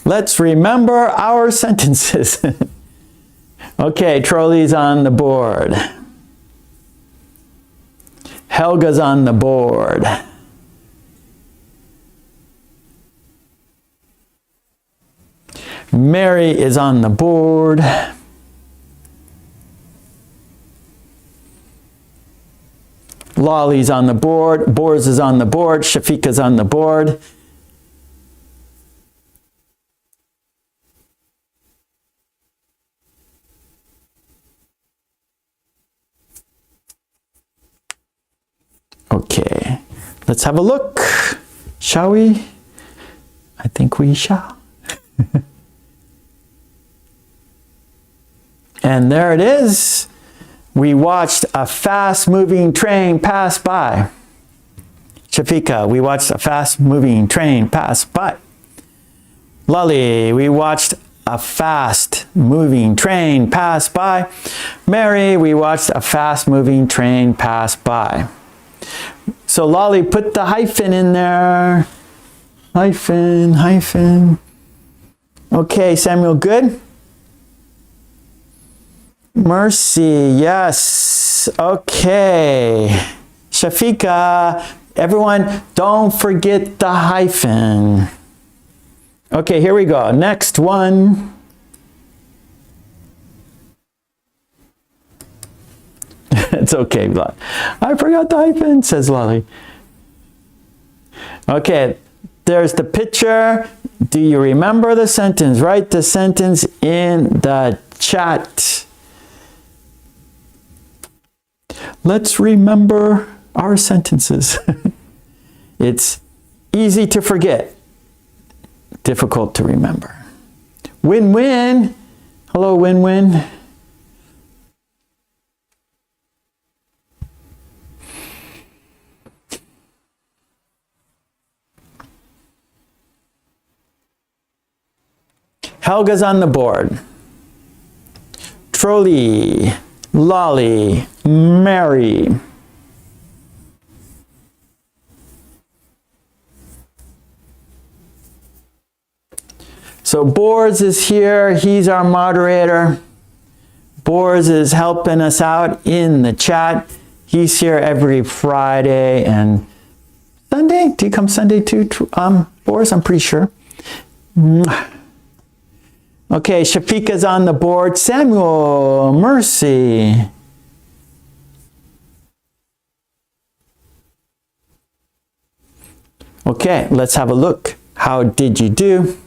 Let's remember our sentences. Okay, Trolley's on the board. Helga's on the board. Mary is on the board. Lolly's on the board. Borz is on the board. Shafika's on the board. Okay, let's have a look, shall we? I think we shall. And there it is. We watched a fast-moving train pass by. Shafika, we watched a fast-moving train pass by. Lolly, we watched a fast-moving train pass by. Mary, we watched a fast-moving train pass by. So Lolly, put the hyphen in there. Hyphen, hyphen. Okay, Samuel, good? Mercy, yes. Okay. Shafika, everyone, don't forget the hyphen. Okay, here we go. Next one. It's okay, Lolly. I forgot the hyphen, says Lolly. Okay, there's the picture. Do you remember the sentence? Write the sentence in the chat. Let's remember our sentences. It's easy to forget, difficult to remember. Win-win. Hello, win-win. Helga's on the board. Trolley, Lolly, Mary. So Borz is here. He's our moderator. Borz is helping us out in the chat. He's here every Friday and Sunday. Do you come Sunday too, Borz? I'm pretty sure. Okay, Shafika's on the board. Samuel, Mercy. Okay, let's have a look. How did you do?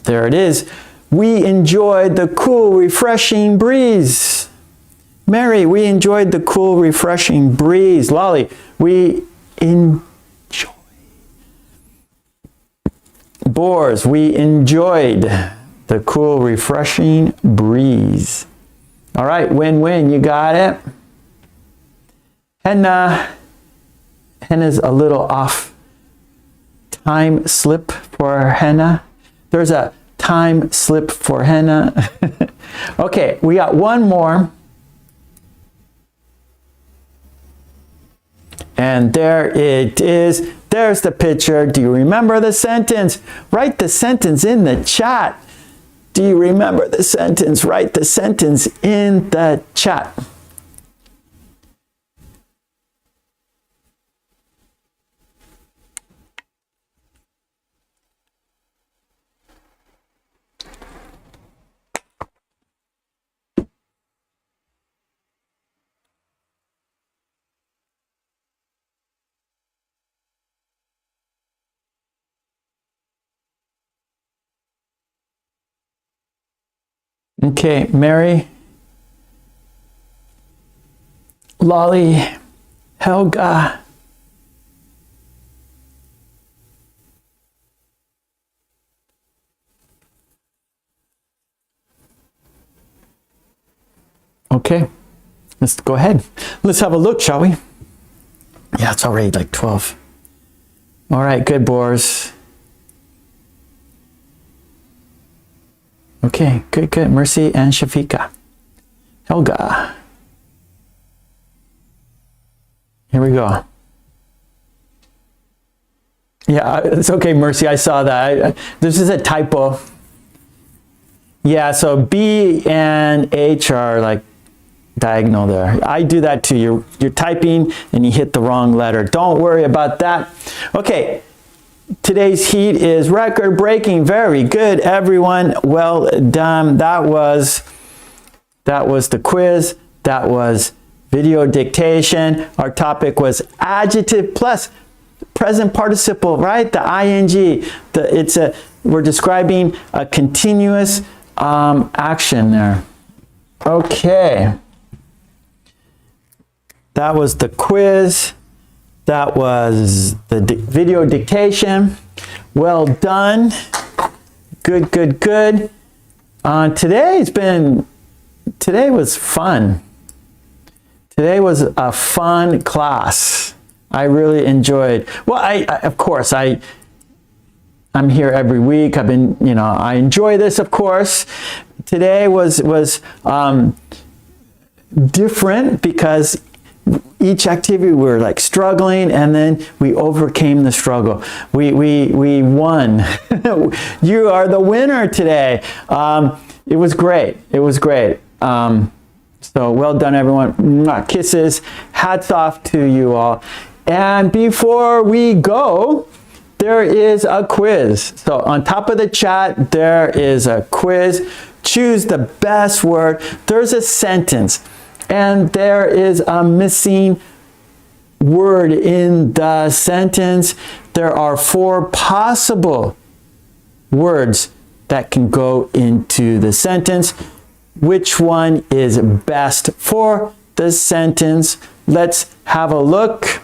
There it is. We enjoyed the cool, refreshing breeze. Mary, we enjoyed the cool, refreshing breeze. Lolly, we enjoyed. Borz, we enjoyed the cool, refreshing breeze. All right, win-win, you got it. Henna's a little off time slip for henna. There's a time slip for henna. Okay, we got one more. And there it is. There's the picture. Do you remember the sentence? Write the sentence in the chat. Do you remember the sentence? Write the sentence in the chat. Okay, Mary, Lolly, Helga. Okay, let's go ahead. Let's have a look, shall we? Yeah, it's already like 12. All right, good, Boris. Okay, good, good. Mercy and Shafika. Helga. Here we go. Yeah, it's okay, Mercy. I saw that. This is a typo. Yeah, so B and H are like diagonal there. I do that too. You're typing and you hit the wrong letter. Don't worry about that. Okay. Today's heat is record breaking. Very good, everyone. Well done. That was the quiz. That was video dictation. Our topic was adjective plus present participle, right? The ing. We're describing a continuous action there. Okay. That was the quiz. That was the video dictation. Well done. Good, good, good. Today was fun. Today was a fun class. I really enjoyed. Well, of course, I'm here every week. I enjoy this, of course. Today was different because each activity we were like struggling, and then we overcame the struggle. We won. You are the winner today. It was great. It was great. So well done, everyone. Kisses. Hats off to you all. And before we go, there is a quiz. So on top of the chat, there is a quiz. Choose the best word. There's a sentence. And there is a missing word in the sentence. There are 4 possible words that can go into the sentence. Which one is best for the sentence? Let's have a look.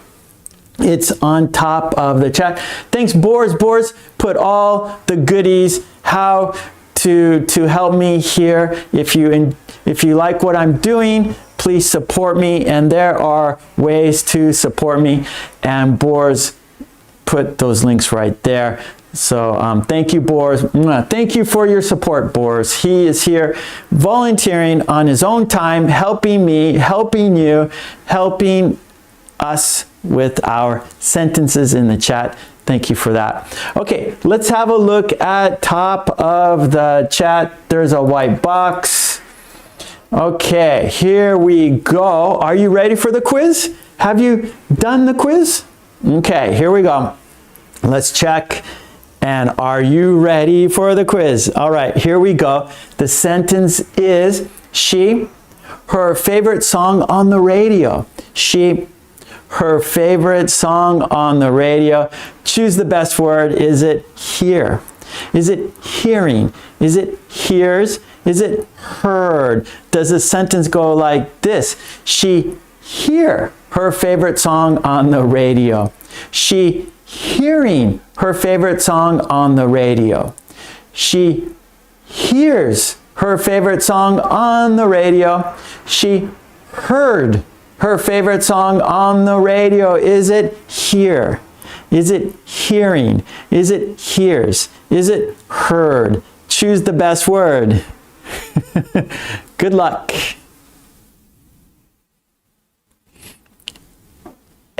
It's on top of the chat. Thanks, Boris. Boris put all the goodies, how to help me here. If you like what I'm doing, please support me, and there are ways to support me, and Boris put those links right there. So thank you, Boris. Thank you for your support, Boris. He is here volunteering on his own time, helping me, helping you, helping us with our sentences in the chat. Thank you for that. Okay, let's have a look at top of the chat. There's a white box. Okay, here we go. Are you ready for the quiz? Have you done the quiz? Okay, here we go. Let's check. And are you ready for the quiz? All right, here we go. The sentence is she, her favorite song on the radio. She, her favorite song on the radio. Choose the best word. Is it hear? Is it hearing? Is it hears? Is it heard? Does the sentence go like this? She hear her favorite song on the radio. She hearing her favorite song on the radio. She hears her favorite song on the radio. She heard her favorite song on the radio. Is it hear? Is it hearing? Is it hears? Is it heard? Choose the best word. Good luck.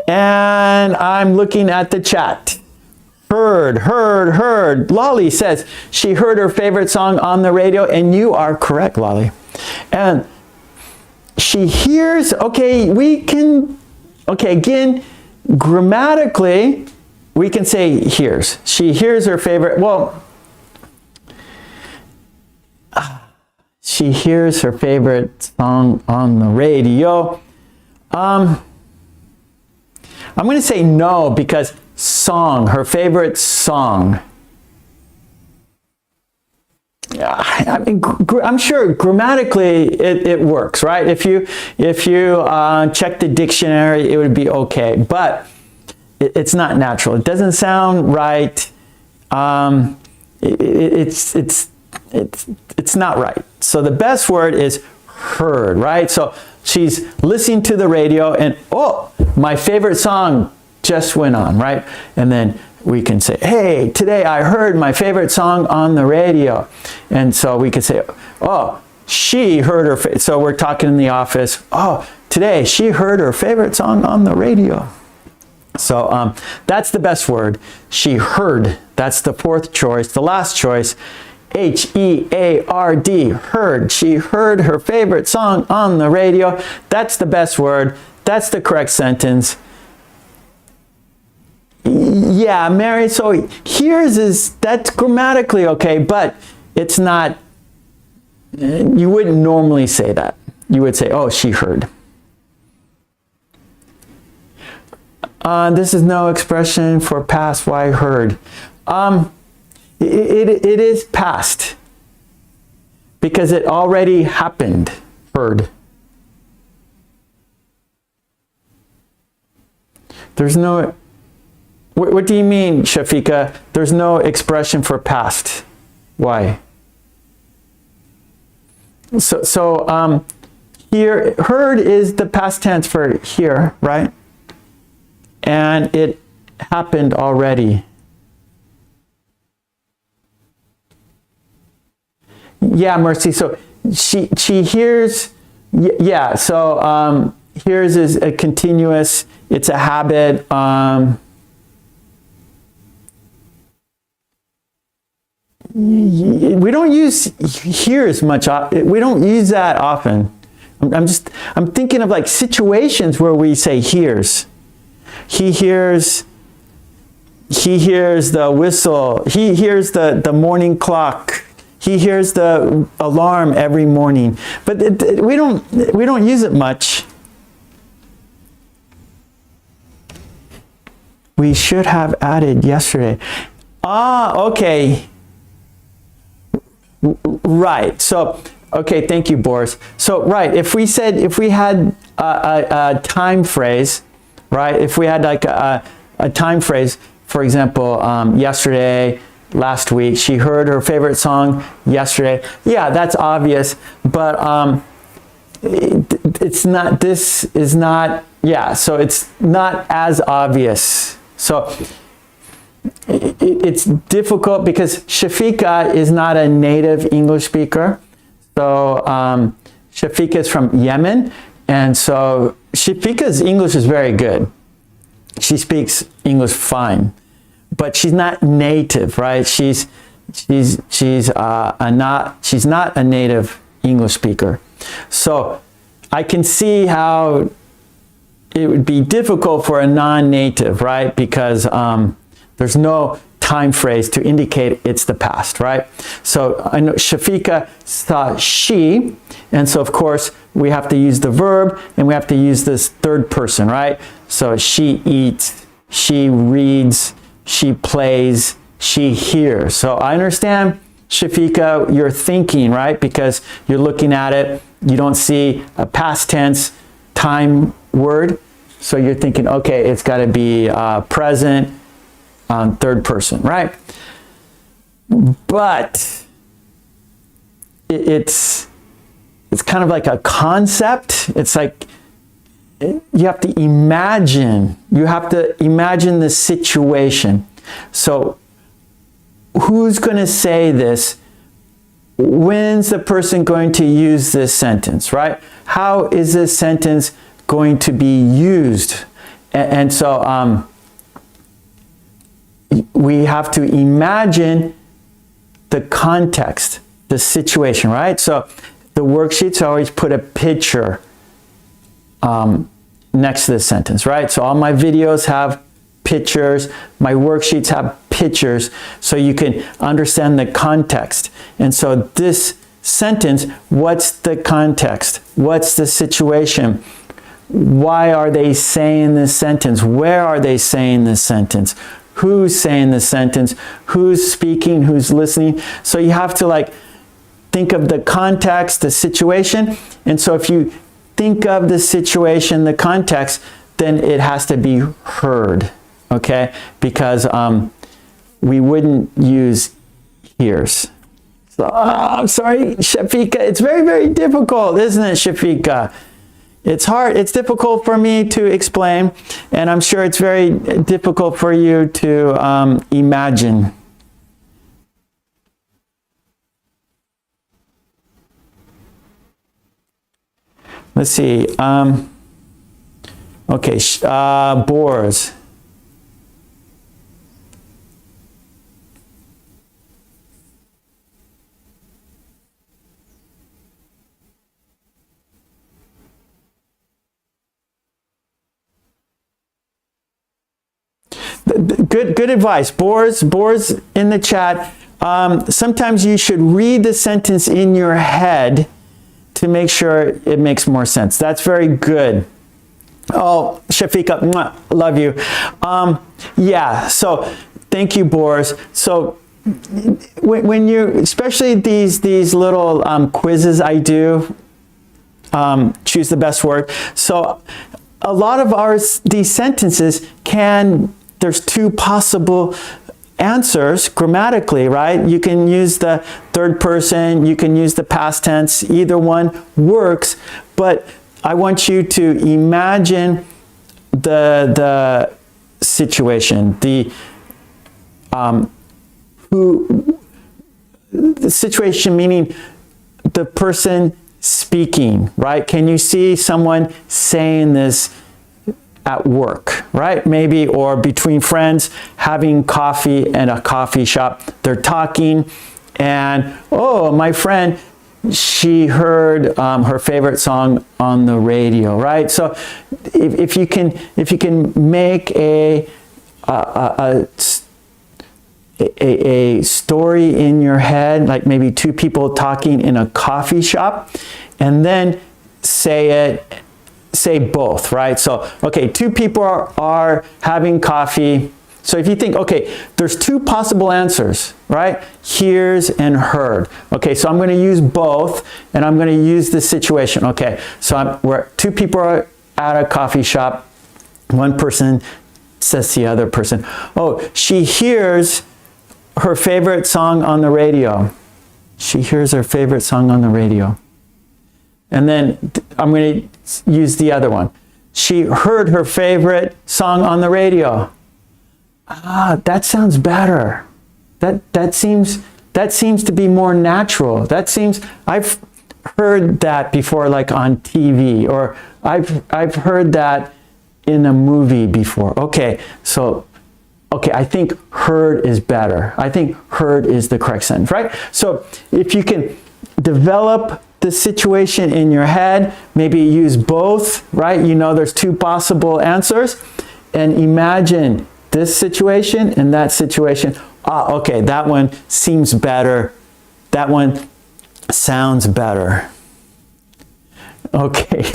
And I'm looking at the chat. Heard, heard, heard. Lolly says she heard her favorite song on the radio, and you are correct, Lolly. And she hears, okay, again, grammatically, we can say hears. She hears her favorite, she hears her favorite song on the radio. I'm going to say no, because song, her favorite song. I mean, I'm sure grammatically it works, right? If you check the dictionary, it would be okay, but it's not natural. It doesn't sound right. It's not right. So the best word is heard, right? So she's listening to the radio, and oh, my favorite song just went on, right? And then we can say, hey, today I heard my favorite song on the radio. And so we could say, oh, she heard her, so we're talking in the office, oh, today she heard her favorite song on the radio. So that's the best word. She heard. That's the fourth choice. The last choice, H-E-A-R-D, heard. She heard her favorite song on the radio. That's the best word. That's the correct sentence. Yeah, Mary, so hears that's grammatically okay, but it's not, you wouldn't normally say that. You would say, oh, she heard. This is no expression for past. Why heard? It is past because it already happened. Heard. There's no. What do you mean, Shafika? There's no expression for past. Why? So here, heard is the past tense for here, right? And it happened already. Yeah, Mercy. So she hears. Yeah. So hears is a continuous. It's a habit. We don't use hears much. We don't use that often. I'm thinking of like situations where we say hears. He hears the whistle. He hears the morning clock. He hears the alarm every morning. But we don't use it much. We should have added yesterday. Okay. Right. So, okay, thank you, Boris. So, right, if we had a time phrase, right? If we had like a time phrase, for example, yesterday, last week, she heard her favorite song yesterday. Yeah, that's obvious, but it's not, this is not, yeah, so it's not as obvious. So it's difficult because Shafika is not a native English speaker. So Shafika is from Yemen, and so Shafika's English is very good. She speaks English fine, but she's not native, right? She's not a native English speaker. So I can see how it would be difficult for a non-native, right? Because there's no time phrase to indicate it's the past, right? So I know Shafika saw she, and so of course we have to use the verb and we have to use this third person, right? So she eats, she reads, she plays, she hears. So I understand, Shafika, you're thinking, right? Because you're looking at it, you don't see a past tense time word. So you're thinking, okay, it's got to be present, third person, right? But it's kind of like a concept. It's like you have to imagine. You have to imagine the situation. So who's going to say this? When's the person going to use this sentence, right? How is this sentence going to be used? And so we have to imagine the context, the situation, right? So the worksheets always put a picture next to the sentence, right? So all my videos have pictures, my worksheets have pictures, so you can understand the context. And so this sentence, what's the context? What's the situation? Why are they saying this sentence? Where are they saying this sentence? Who's saying this sentence? Who's speaking? Who's listening? So you have to like think of the context, the situation. And so if you think of the situation, the context, then it has to be heard, okay? Because we wouldn't use hears. So, I'm sorry, Shafika. It's very, very difficult, isn't it, Shafika? It's hard. It's difficult for me to explain, and I'm sure it's very difficult for you to imagine. Let's see. Okay, bores. Good advice. Bores in the chat. Sometimes you should read the sentence in your head to make sure it makes more sense. That's very good. Oh, Shafika, mwah, love you. Yeah, so thank you, Boris. So when you, especially these little quizzes I do, choose the best word. So a lot of these sentences there's two possible answers grammatically, right? You can use the third person, you can use the past tense, either one works, but I want you to imagine the situation, the situation meaning the person speaking, right? Can you see someone saying this at work, right? Maybe, or between friends having coffee in a coffee shop. They're talking and, oh, my friend, she heard her favorite song on the radio, right? So if you can make a story in your head, like maybe two people talking in a coffee shop, and then say both, right? So, okay, two people are having coffee. So if you think, okay, there's two possible answers, right? Hears and heard. Okay, so I'm going to use both, and I'm going to use the situation. Okay, so where two people are at a coffee shop. One person says to the other person, oh, she hears her favorite song on the radio. She hears her favorite song on the radio. And then I'm going to use the other one. She heard her favorite song on the radio. Ah, that sounds better. That seems to be more natural. That seems, I've heard that before, like on TV, or I've heard that in a movie before. Okay, so I think heard is better. I think heard is the correct sentence, right? So if you can develop the situation in your head, maybe use both, right? You know there's two possible answers, and imagine this situation and that situation. Ah, okay, that one seems better. That one sounds better. Okay.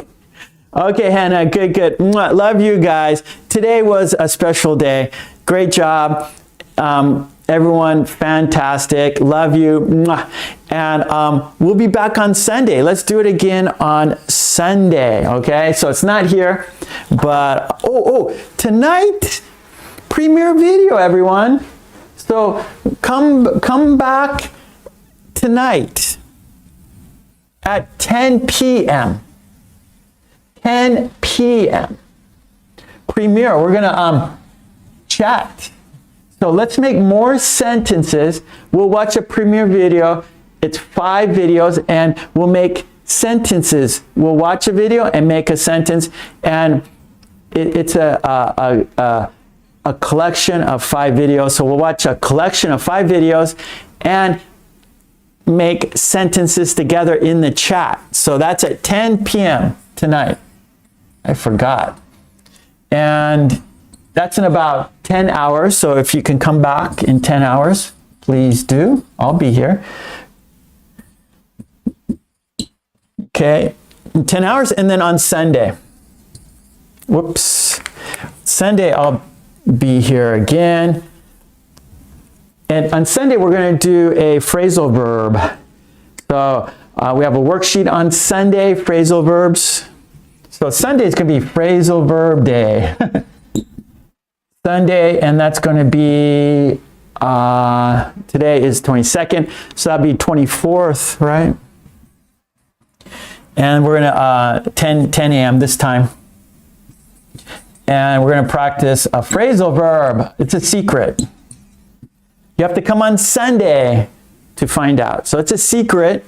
Okay, Hannah, good. Mwah, love you guys. Today was a special day. Great job. Everyone, fantastic. Love you. Mwah. And we'll be back on Sunday. Let's do it again on Sunday, okay? So it's not here, but tonight, premiere video, everyone. So come back tonight at 10 p.m. 10 p.m. p.m. Premiere, we're going to chat. So let's make more sentences. We'll watch a premiere video. It's 5 videos, and we'll make sentences. We'll watch a video and make a sentence, and it's a collection of 5 videos. So we'll watch a collection of 5 videos and make sentences together in the chat. So that's at 10 p.m. tonight. I forgot. And that's in about 10 hours. So if you can come back in 10 hours, please do. I'll be here. Okay, in 10 hours, and then on Sunday. Whoops. Sunday, I'll be here again. And on Sunday, we're going to do a phrasal verb. So we have a worksheet on Sunday, phrasal verbs. So Sunday is going to be phrasal verb day. Sunday, and that's going to be, today is 22nd, so that'll be 24th, right? And we're going to 10 a.m. this time. And we're going to practice a phrasal verb. It's a secret. You have to come on Sunday to find out. So it's a secret.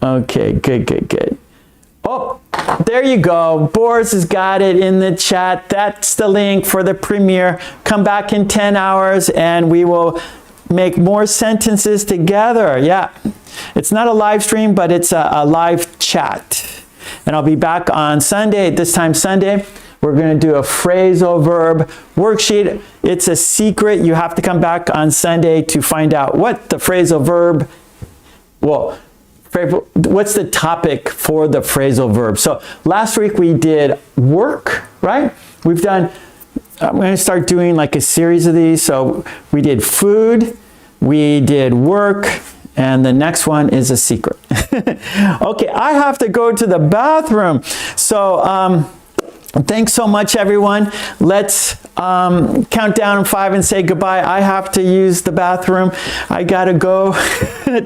Okay, good. Oh, there you go. Boris has got it in the chat. That's the link for the premiere. Come back in 10 hours and we will make more sentences together. Yeah. It's not a live stream, but it's a live chat. And I'll be back on Sunday, this time Sunday. We're going to do a phrasal verb worksheet. It's a secret. You have to come back on Sunday to find out what the phrasal verb, well, what's the topic for the phrasal verb. So last week we did work, right? We've done, I'm going to start doing like a series of these. So we did food, we did work, and the next one is a secret. Okay, I have to go to the bathroom. So thanks so much, everyone. Let's count down in 5 and say goodbye. I have to use the bathroom. I gotta go.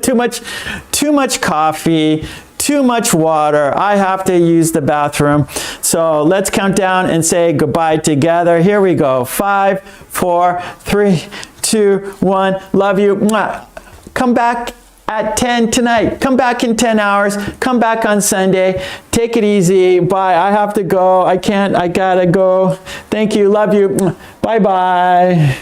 Too much coffee, too much water. I have to use the bathroom. So let's count down and say goodbye together. Here we go. 5, 4, 3, 2, 1. Love you. Mwah. Come back at 10 tonight. Come back in 10 hours. Come back on Sunday. Take it easy. Bye. I have to go. I can't. I gotta go. Thank you. Love you. Bye-bye.